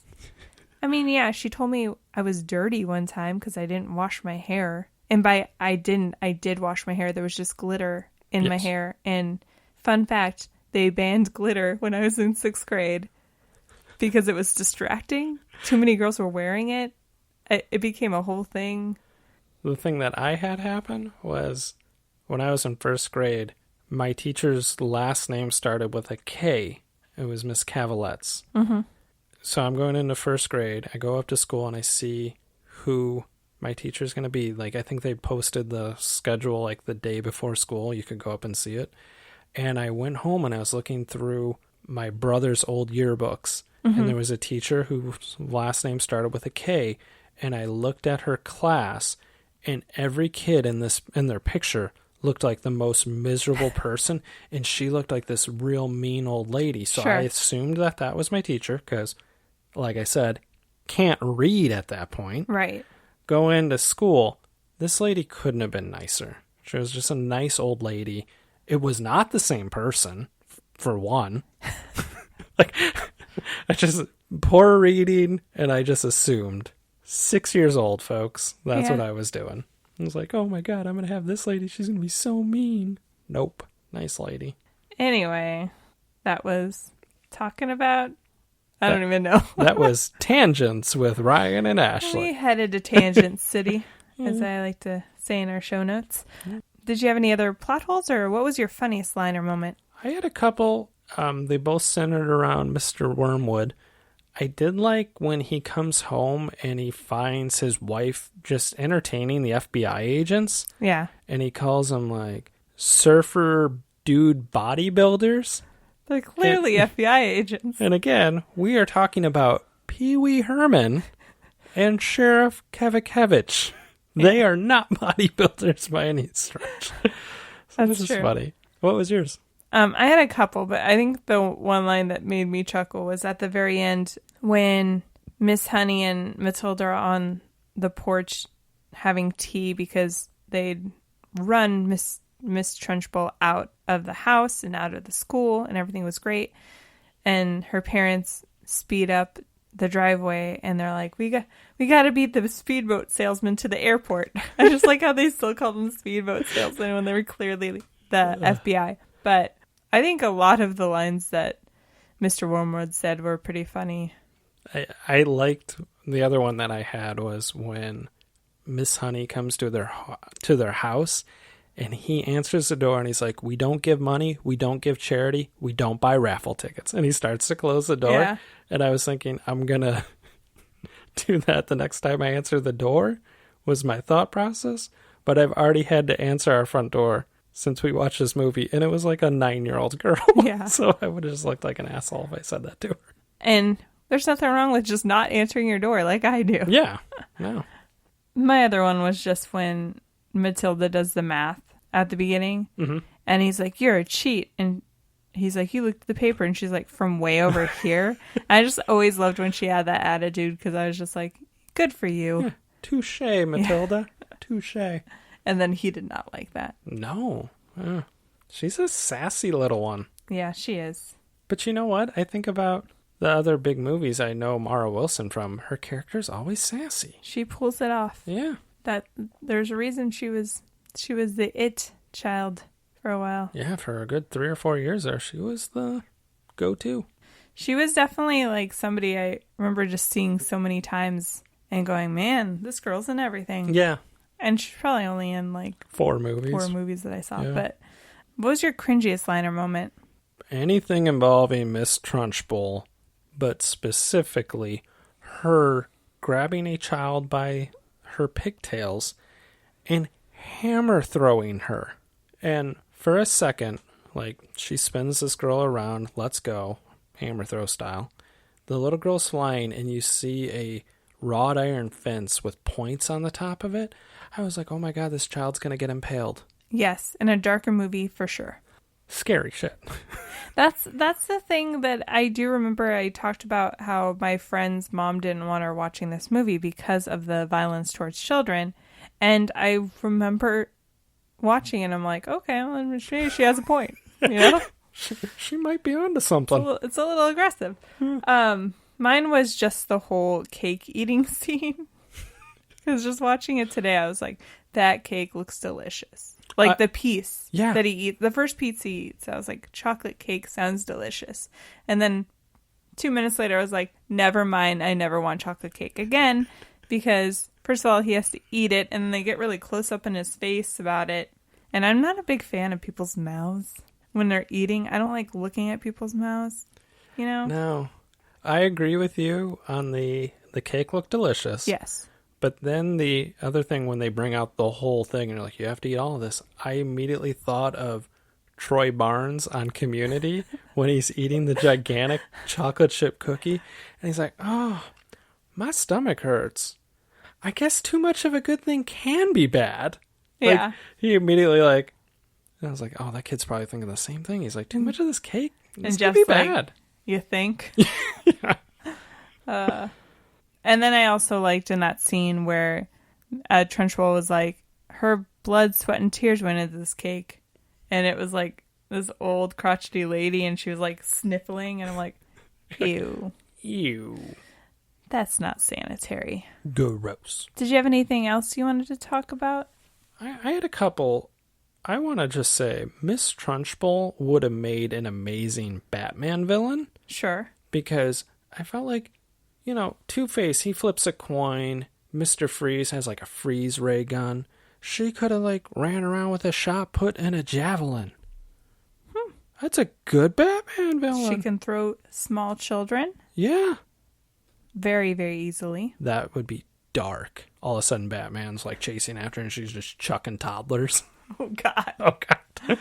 I mean, yeah, she told me I was dirty one time because I didn't wash my hair. And by I did wash my hair. There was just glitter in my hair. And fun fact, they banned glitter when I was in 6th grade because it was distracting. Too many girls were wearing it. It became a whole thing. The thing that I had happen was when I was in 1st grade, my teacher's last name started with a K. It was Miss Cavalet's. Mm-hmm. So I'm going into 1st grade. I go up to school and I see who my teacher's going to be. Like, I think they posted the schedule like the day before school. You could go up and see it. And I went home and I was looking through my brother's old yearbooks. And there was a teacher whose last name started with a K. And I looked at her class, and every kid in their picture looked like the most miserable person. And she looked like this real mean old lady. So Sure. I assumed that was my teacher because, like I said, can't read at that point. Right. Go into school. This lady couldn't have been nicer. She was just a nice old lady. It was not the same person, for one. Like, I just, poor reading, and I just assumed. 6 years old, folks. That's what I was doing. I was like, oh my God, I'm going to have this lady. She's going to be so mean. Nope. Nice lady. Anyway, that was talking about, I don't even know. That was Tangents with Ryan and Ashley. We headed to Tangent City, as I like to say in our show notes. Did you have any other plot holes, or what was your funniest line or moment? I had a couple. They both centered around Mr. Wormwood. I did like when he comes home and he finds his wife just entertaining the FBI agents. Yeah. And he calls them like surfer dude bodybuilders. They're clearly FBI agents. And again, we are talking about Pee Wee Herman and Sheriff Kevakevich. They are not bodybuilders by any stretch. So That's this true. is funny. What was yours? I had a couple, but I think the one line that made me chuckle was at the very end when Miss Honey and Matilda are on the porch having tea because they'd run Miss Trunchbull out of the house and out of the school, and everything was great. And her parents speed up the driveway, and they're like, we got to beat the speedboat salesman to the airport. I just like how they still call them speedboat salesman when they were clearly the FBI. But I think a lot of the lines that Mr. Wormwood said were pretty funny. I liked the other one that I had was when Miss Honey comes to their house, and he answers the door and he's like, we don't give money, we don't give charity, we don't buy raffle tickets. And he starts to close the door. Yeah. And I was thinking, I'm going to do that the next time I answer the door, was my thought process. But I've already had to answer our front door since we watched this movie, and it was like a 9-year-old girl. Yeah. So I would have just looked like an asshole if I said that to her. And there's nothing wrong with just not answering your door like I do. Yeah. No. My other one was just when Matilda does the math at the beginning, and he's like, you're a cheat. And he's like, you looked at the paper, and she's like, from way over here. I just always loved when she had that attitude, because I was just like, good for you. Yeah. Touche, Matilda. Yeah. Touche. And then he did not like that. No. She's a sassy little one. Yeah, she is. But you know what? I think about the other big movies I know Mara Wilson from. Her character's always sassy. She pulls it off. Yeah. That there's a reason she was the it child for a while. Yeah, for a good 3 or 4 years there, she was the go-to. She was definitely like somebody I remember just seeing so many times and going, man, this girl's in everything. Yeah. And she's probably only in like 4 movies that I saw. Yeah. But what was your cringiest line or moment? Anything involving Miss Trunchbull, but specifically her grabbing a child by her pigtails and hammer throwing her. And for a second, like, she spins this girl around, let's go, hammer throw style. The little girl's flying, and you see a wrought iron fence with points on the top of it. I was like, oh my God, this child's going to get impaled. Yes, in a darker movie for sure. Scary shit. That's the thing that I do remember. I talked about how my friend's mom didn't want her watching this movie because of the violence towards children. And I remember watching it, I'm like, okay, well, maybe she has a point. You know? She might be onto something. It's a little aggressive. Mine was just the whole cake eating scene. Because just watching it today, I was like, that cake looks delicious. Like the piece that he eats, the first piece he eats, I was like, chocolate cake sounds delicious. And then 2 minutes later, I was like, never mind, I never want chocolate cake again. Because, first of all, he has to eat it, and then they get really close up in his face about it. And I'm not a big fan of people's mouths when they're eating. I don't like looking at people's mouths, you know? No. I agree with you on the cake looked delicious. Yes. But then the other thing, when they bring out the whole thing and you're like, you have to eat all of this, I immediately thought of Troy Barnes on Community when he's eating the gigantic chocolate chip cookie. And he's like, oh, my stomach hurts. I guess too much of a good thing can be bad. Yeah. Like, he immediately like, I was like, oh, that kid's probably thinking the same thing. He's like, too much of this cake? This And could Jeff's be like, bad. you think? Yeah. And then I also liked in that scene where Trunchbull was like, her blood, sweat, and tears went into this cake. And it was like this old crotchety lady, and she was like sniffling, and I'm like, ew. Ew. That's not sanitary. Gross. Did you have anything else you wanted to talk about? I had a couple. I want to just say Miss Trunchbull would have made an amazing Batman villain. Sure. Because I felt like, you know, Two-Face, he flips a coin. Mr. Freeze has like a freeze ray gun. She could have like ran around with a shot put and a javelin. That's a good Batman villain. She can throw small children. Yeah. Very, very easily. That would be dark. All of a sudden Batman's like chasing after her and she's just chucking toddlers. Oh, God. Oh, God.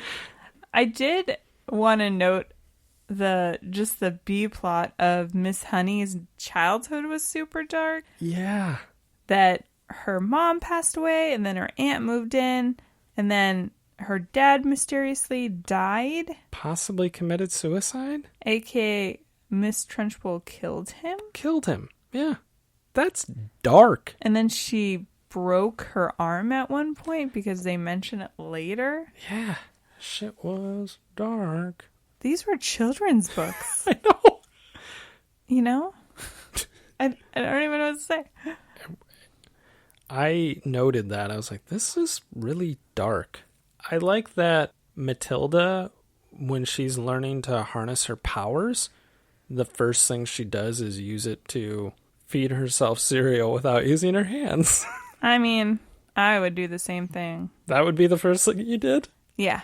I did want to note the B plot of Miss Honey's childhood was super dark. Yeah. That her mom passed away, and then her aunt moved in, and then her dad mysteriously died. Possibly committed suicide? AKA Miss Trunchbull killed him. Killed him. Yeah. That's dark. And then she broke her arm at one point because they mention it later. Yeah. Shit was dark. These were children's books. I know. You know? I don't even know what to say. I noted that. I was like, this is really dark. I like that Matilda, when she's learning to harness her powers, the first thing she does is use it to feed herself cereal without using her hands. I mean, I would do the same thing. That would be the first thing you did? Yeah.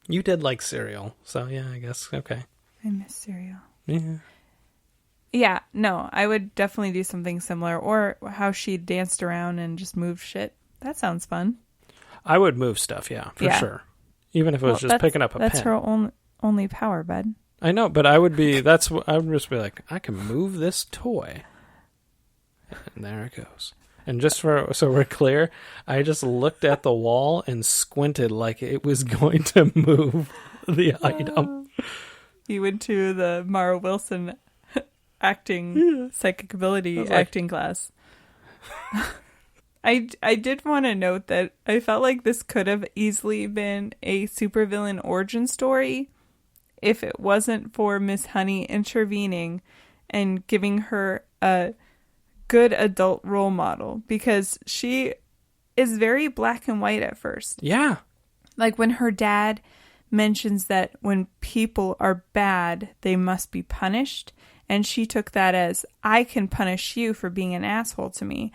You did like cereal, so yeah, I guess, okay. I miss cereal. Yeah. Yeah, no, I would definitely do something similar. Or how she danced around and just moved shit. That sounds fun. I would move stuff, yeah, for sure. Even if it was just picking up a pen. That's her only power, bud. I know, but I would just be like, I can move this toy. And there it goes. And just so we're clear, I just looked at the wall and squinted like it was going to move the item. You went to the Mara Wilson acting, psychic ability acting class. I did want to note that I felt like this could have easily been a supervillain origin story if it wasn't for Miss Honey intervening and giving her a good adult role model, because she is very black and white at first. Yeah. Like when her dad mentions that when people are bad, they must be punished. And she took that as, I can punish you for being an asshole to me.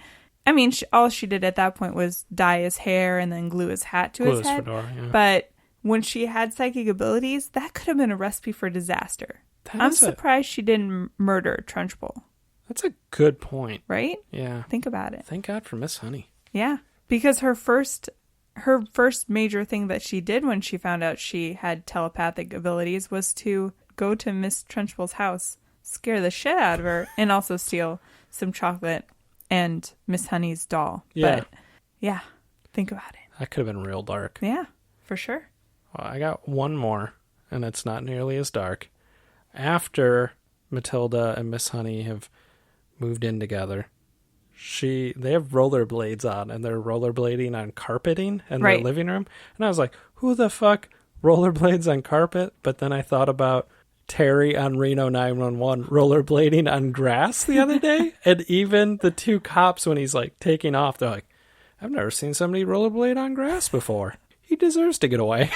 I mean, all she did at that point was dye his hair and then glue his hat to his head. Fedora, yeah. But when she had psychic abilities, that could have been a recipe for disaster. I'm surprised she didn't murder Trunchbull. That's a good point. Right? Yeah. Think about it. Thank God for Miss Honey. Yeah. Because her first major thing that she did when she found out she had telepathic abilities was to go to Miss Trunchbull's house, scare the shit out of her, and also steal some chocolate and Miss Honey's doll. Yeah. But yeah, think about it. That could have been real dark. Yeah, for sure. Well, I got one more, and it's not nearly as dark. After Matilda and Miss Honey have moved in together, they have rollerblades on, and they're rollerblading on carpeting in their living room. And I was like, who the fuck rollerblades on carpet? But then I thought about Terry on Reno 911 rollerblading on grass the other day. And even the two cops, when he's like taking off, they're like, I've never seen somebody rollerblade on grass before. He deserves to get away.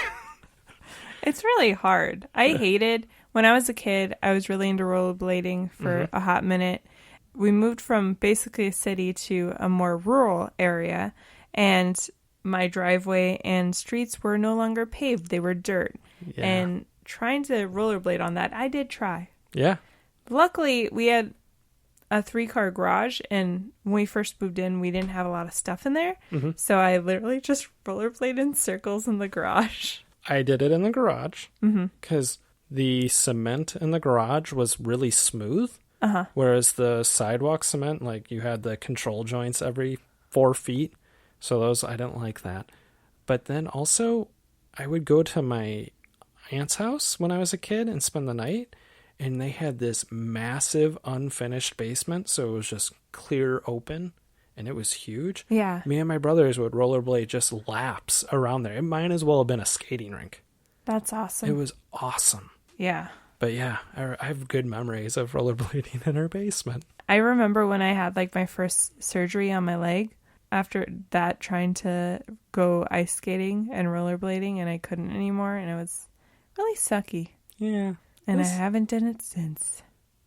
It's really hard. I hated, when I was a kid, I was really into rollerblading for a hot minute. We moved from basically a city to a more rural area, and my driveway and streets were no longer paved. They were dirt. Yeah. And trying to rollerblade on that, I did try. Yeah. Luckily, we had a 3-car garage, and when we first moved in, we didn't have a lot of stuff in there. So I literally just rollerbladed in circles in the garage. I did it in the garage because the cement in the garage was really smooth. Whereas the sidewalk cement, like you had the control joints every 4 feet. So those, I didn't like that. But then also, I would go to my aunt's house when I was a kid and spend the night. And they had this massive unfinished basement. So it was just clear open. And it was huge. Yeah. Me and my brothers would rollerblade just laps around there. It might as well have been a skating rink. That's awesome. It was awesome. Yeah. But yeah, I have good memories of rollerblading in our basement. I remember when I had like my first surgery on my leg, after that trying to go ice skating and rollerblading, and I couldn't anymore, and it was really sucky. Yeah. And I haven't done it since.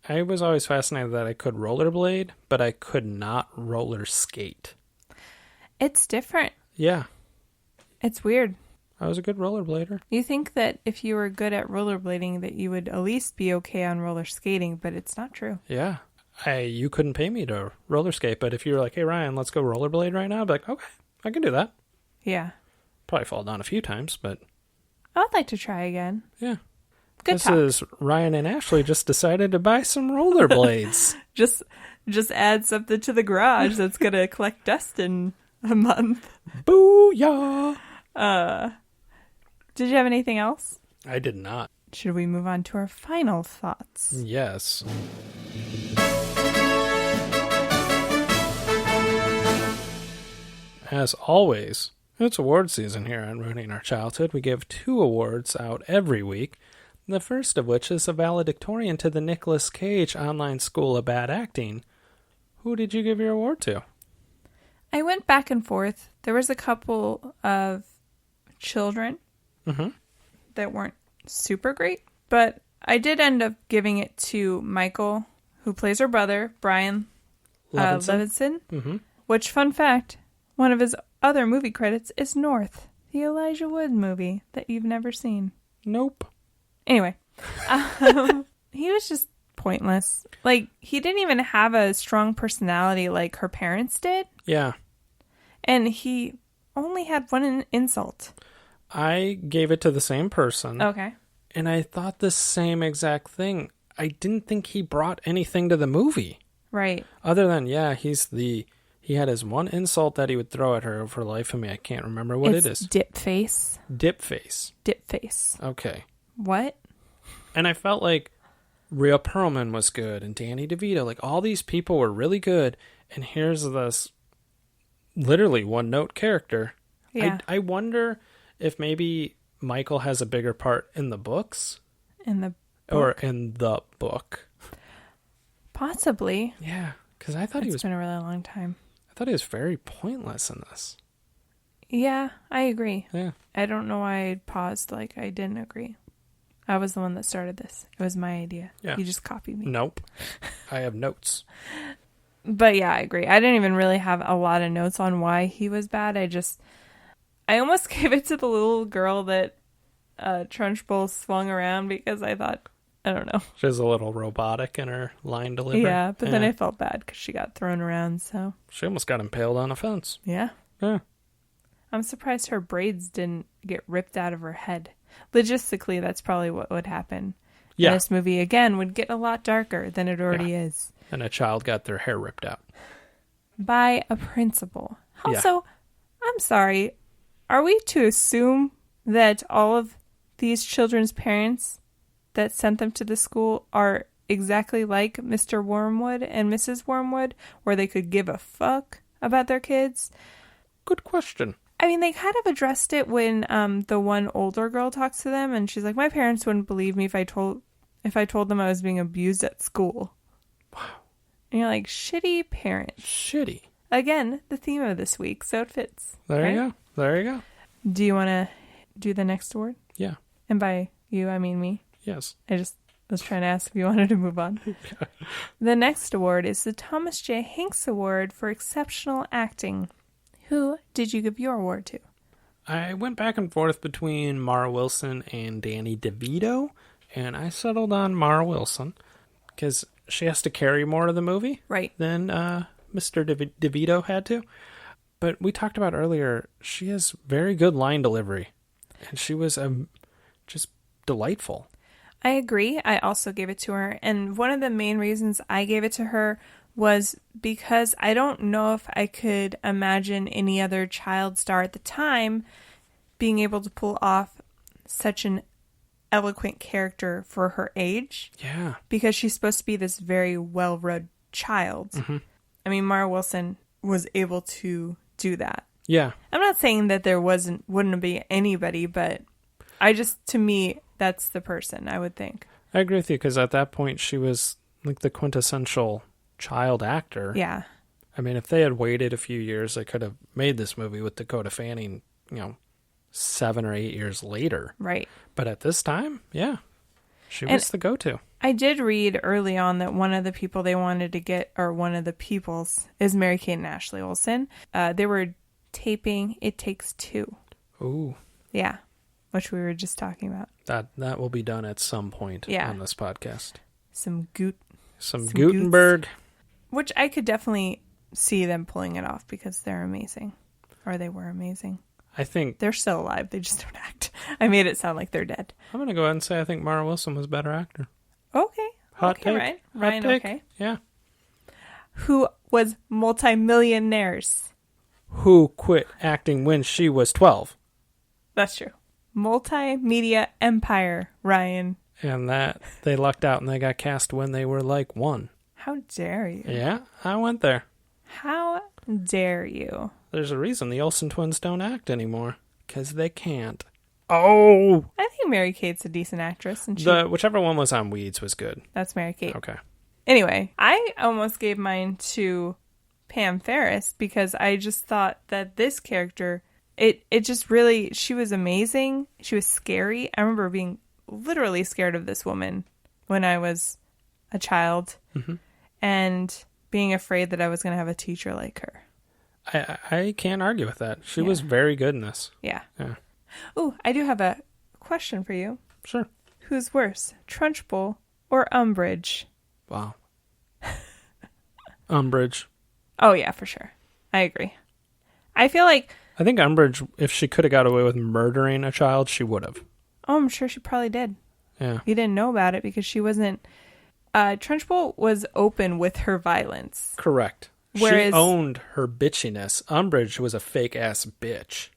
I was always fascinated that I could rollerblade, but I could not roller skate. It's different. Yeah. It's weird. I was a good rollerblader. You think that if you were good at rollerblading that you would at least be okay on roller skating, but it's not true. Yeah. You couldn't pay me to roller skate, but if you were like, hey, Ryan, let's go rollerblade right now, I'd be like, okay, I can do that. Yeah. Probably fall down a few times, but... I'd like to try again. Yeah. Good This talk. is Ryan and Ashley just decided to buy some rollerblades. Just add something to the garage that's going to collect dust in a month. Booyah! Did you have anything else? I did not. Should we move on to our final thoughts? Yes. As always, it's award season here on Ruining Our Childhood. We give 2 awards out every week. The first of which is a valedictorian to the Nicolas Cage Online School of Bad Acting. Who did you give your award to? I went back and forth. There was a couple of children that weren't super great, but I did end up giving it to Michael, who plays her brother, Brian Levinson. Which, fun fact, one of his other movie credits is North, the Elijah Wood movie that you've never seen. Nope. Anyway, he was just pointless. Like, he didn't even have a strong personality like her parents did. Yeah. And he only had one insult. I gave it to the same person. Okay. And I thought the same exact thing. I didn't think he brought anything to the movie. Right. Other than, he had his one insult that he would throw at her for life of me. I can't remember what it is. Dip face. Dip face. Dip face. Okay. What? And I felt like Rhea Perlman was good and Danny DeVito. Like, all these people were really good. And here's this literally one-note character. Yeah. I wonder if maybe Michael has a bigger part in the books. In the book? Or in the book. Possibly. Yeah, because I thought It's been a really long time. I thought he was very pointless in this. Yeah, I agree. Yeah. I don't know why I paused. Like, I didn't agree. I was the one that started this. It was my idea. Yeah. You just copied me. Nope. I have notes. But yeah, I agree. I didn't even really have a lot of notes on why he was bad. I almost gave it to the little girl that Trunchbull swung around because I thought, I don't know. She was a little robotic in her line delivery. Yeah, but then I felt bad because she got thrown around, so. She almost got impaled on a fence. Yeah. Yeah. I'm surprised her braids didn't get ripped out of her head. Logistically, that's probably what would happen. Yeah. This movie, again, would get a lot darker than it already is. And a child got their hair ripped out. By a principal. Also, I'm sorry, are we to assume that all of these children's parents that sent them to the school are exactly like Mr. Wormwood and Mrs. Wormwood, where they could give a fuck about their kids? Good question. I mean, they kind of addressed it when the one older girl talks to them, and she's like, "My parents wouldn't believe me if I told them I was being abused at school." Wow. And you're like, shitty parents. Shitty. Again, the theme of this week, so it fits. There you go. There you go. Do you want to do the next award? Yeah. And by you, I mean me. Yes. I just was trying to ask if you wanted to move on. The next award is the Thomas J. Hanks Award for Exceptional Acting. Who did you give your award to? I went back and forth between Mara Wilson and Danny DeVito, and I settled on Mara Wilson because she has to carry more of the movie than Mr. DeVito had to. But we talked about earlier, she has very good line delivery. And she was just delightful. I agree. I also gave it to her. And one of the main reasons I gave it to her was because I don't know if I could imagine any other child star at the time being able to pull off such an eloquent character for her age. Yeah. Because she's supposed to be this very well-read child. Mm-hmm. I mean, Mara Wilson was able to do that. Yeah. I'm not saying that there wouldn't be anybody, but to me, that's the person, I would think. I agree with you, because at that point, she was like the quintessential child actor. Yeah. I mean, if they had waited a few years, they could have made this movie with Dakota Fanning, 7 or 8 years later. Right. But at this time, yeah, she was the go-to. I did read early on that one of the people they wanted to get, or one of the peoples, is Mary-Kate and Ashley Olsen. They were taping It Takes Two. Ooh. Yeah. Which we were just talking about. That will be done at some point on this podcast. Some Gutenberg. Goots, which I could definitely see them pulling it off because they're amazing. Or they were amazing. I think they're still alive. They just don't act. I made it sound like they're dead. I'm going to go ahead and say I think Mara Wilson was a better actor. Okay. Hot take. Ryan. Hot Ryan, take. okay. Yeah. Who was multimillionaires? Who quit acting when she was 12? That's true. Multimedia empire, Ryan. And that they lucked out and they got cast when they were like 1. How dare you? Yeah, I went there. How dare you? There's a reason the Olsen twins don't act anymore. Because they can't. Oh! I think Mary-Kate's a decent actress. And whichever one was on Weeds was good. That's Mary-Kate. Okay. Anyway, I almost gave mine to Pam Ferris because I just thought that this character, it just really, she was amazing. She was scary. I remember being literally scared of this woman when I was a child. Mm-hmm. And being afraid that I was going to have a teacher like her. I can't argue with that. She was very good in this. Yeah. Yeah. Oh, I do have a question for you. Sure. Who's worse, Trunchbull or Umbridge? Wow. Umbridge. Oh, yeah, for sure. I agree. I feel like... I think Umbridge, if she could have got away with murdering a child, she would have. Oh, I'm sure she probably did. Yeah. You didn't know about it because she wasn't... Trunchbull was open with her violence. Correct. Whereas, she owned her bitchiness. Umbridge was a fake-ass bitch.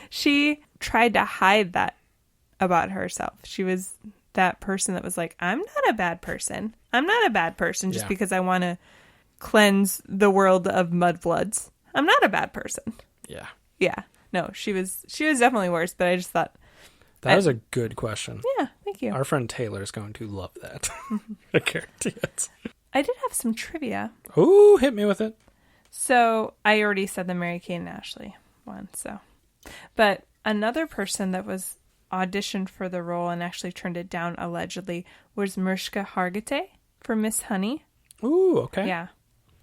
She tried to hide that about herself. She was that person that was like, I'm not a bad person. I'm not a bad person just because I want to cleanse the world of mudbloods. I'm not a bad person. Yeah. Yeah. No, she was definitely worse, but I just thought... That was a good question. Yeah, thank you. Our friend Taylor is going to love that. I guarantee it. I did have some trivia. Ooh, hit me with it. So, I already said the Mary-Kate and Ashley one, so... But another person that was auditioned for the role and actually turned it down, allegedly, was Mariska Hargitay for Miss Honey. Ooh, okay. Yeah.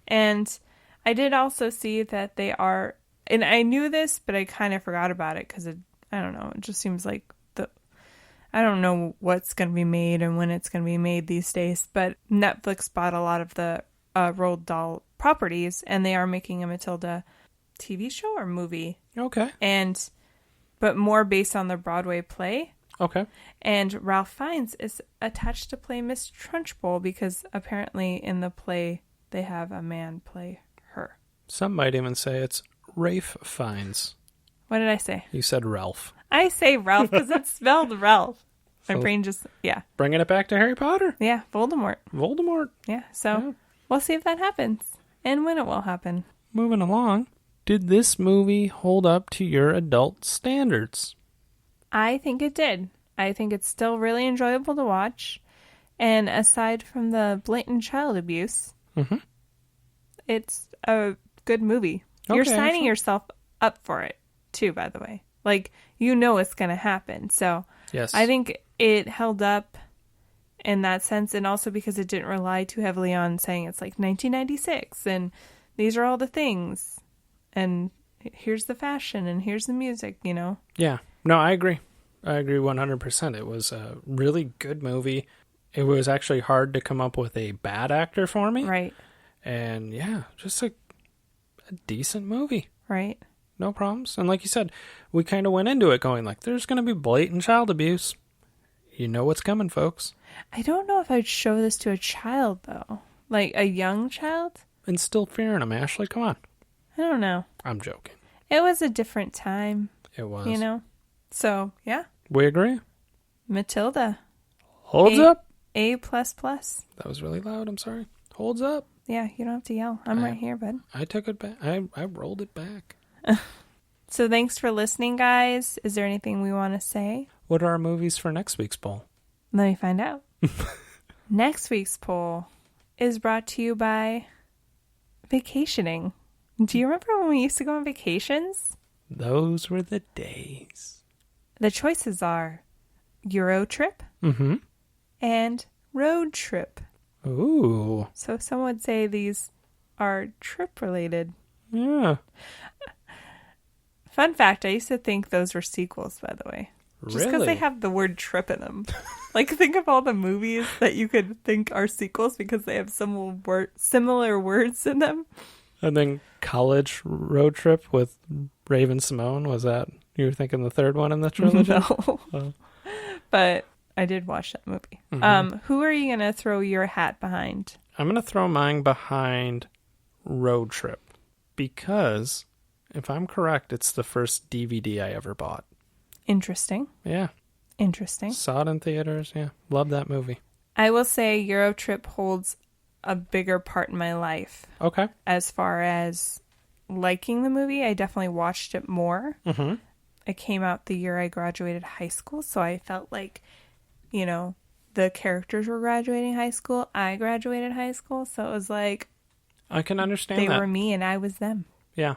And I did also see that they are... And I knew this, but I kind of forgot about it because, I don't know, it just seems like I don't know what's going to be made and when it's going to be made these days, but Netflix bought a lot of the Roald Dahl properties, and they are making a Matilda TV show or movie. Okay. But more based on the Broadway play. Okay. And Ralph Fiennes is attached to play Miss Trunchbull because apparently in the play they have a man play her. Some might even say it's Rafe Fiennes. What did I say? You said Ralph. I say Ralph because it's spelled Ralph. My brain just, Bringing it back to Harry Potter. Yeah, Voldemort. Yeah, so we'll see if that happens and when it will happen. Moving along. Did this movie hold up to your adult standards? I think it did. I think it's still really enjoyable to watch. And aside from the blatant child abuse, it's a good movie. Okay, You're signing yourself up for it, too, by the way. Like, you know it's going to happen. So yes. I think it held up in that sense, and also because it didn't rely too heavily on saying it's like 1996, and these are all the things, and here's the fashion, and here's the music, you know? Yeah. No, I agree. I agree 100%. It was a really good movie. It was actually hard to come up with a bad actor for me. Right. And yeah, just a decent movie. Right. no problems. And like you said, we kind of went into it going like, there's going to be blatant child abuse. You know what's coming, folks. I don't know if I'd show this to a child, though. Like a young child? Instill fear in them, Ashley. Come on. I don't know. I'm joking. It was a different time. It was. You know? So, yeah. We agree. Matilda. Holds up. A++. That was really loud. I'm sorry. Holds up. Yeah, you don't have to yell. I'm right here, bud. I took it back. I rolled it back. So thanks for listening, guys. Is there anything we want to say? What are our movies for next week's poll? Let me find out. Next week's poll is brought to you by vacationing. Do you remember when we used to go on vacations? Those were the days. The choices are Euro trip and road trip. Ooh. So some would say these are trip related. Yeah. Fun fact, I used to think those were sequels, by the way. Just because they Really? have the word trip in them. Like, think of all the movies that you could think are sequels because they have similar words in them. And then College Road Trip with Raven Simone. Was that, you were thinking the third one in the trilogy? No. Oh. But I did watch that movie. Who are you going to throw your hat behind? I'm going to throw mine behind Road Trip because, if I'm correct, it's the first DVD I ever bought. Interesting. Yeah. Interesting. Saw it in theaters. Yeah. Love that movie. I will say Euro Trip holds a bigger part in my life. Okay. As far as liking the movie, I definitely watched it more. Mm-hmm. It came out the year I graduated high school, so I felt like, you know, the characters were graduating high school. I graduated high school, so it was like I can understand they that. were me and I was them. Yeah.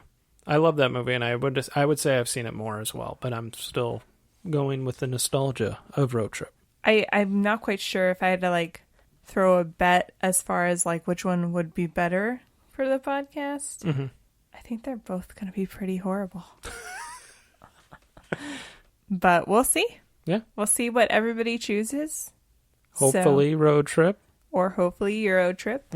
I love that movie, and I would say I've seen it more as well, but I'm still going with the nostalgia of Road Trip. I'm not quite sure if I had to, like, throw a bet as far as, like, which one would be better for the podcast. Mm-hmm. I think they're both going to be pretty horrible. But we'll see. Yeah. We'll see what everybody chooses. Hopefully Road Trip. Or hopefully Euro Trip.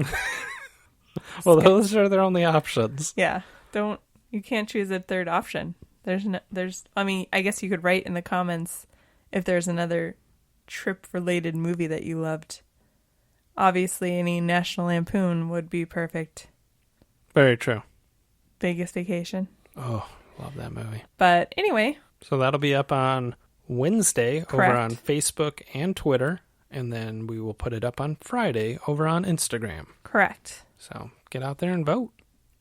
Well, those are their only options. Yeah. You can't choose a third option. I mean, I guess you could write in the comments if there's another trip-related movie that you loved. Obviously, any National Lampoon would be perfect. Very true. Vegas Vacation. Oh, love that movie. But anyway. So that'll be up on Wednesday. Correct. Over on Facebook and Twitter. And then we will put it up on Friday over on Instagram. Correct. So get out there and vote.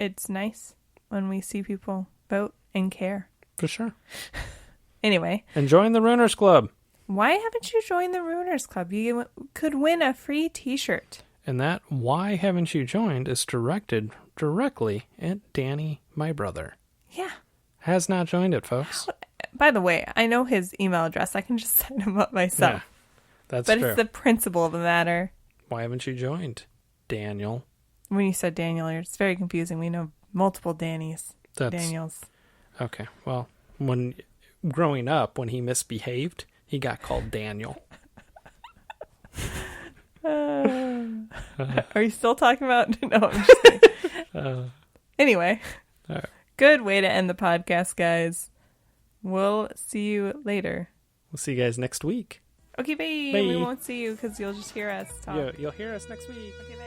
It's nice when we see people vote and care. For sure. Anyway. And join the Ruiners Club. Why haven't you joined the Ruiners Club? You could win a free t-shirt. And that why haven't you joined is directed directly at Danny, my brother. Yeah. Has not joined it, folks. By the way, I know his email address. I can just sign him up myself. Yeah, that's but true. It's the principle of the matter. Why haven't you joined, Daniel? When you said Daniel, it's very confusing. We know multiple Daniels. Okay, well, when growing up, when he misbehaved, he got called Daniel. Are you still talking about? No, I'm just kidding. Anyway, right. Good way to end the podcast, guys. We'll see you later. We'll see you guys next week. Okay, bye. Bye. We won't see you because you'll just hear us talk. You'll hear us next week. Okay, bye.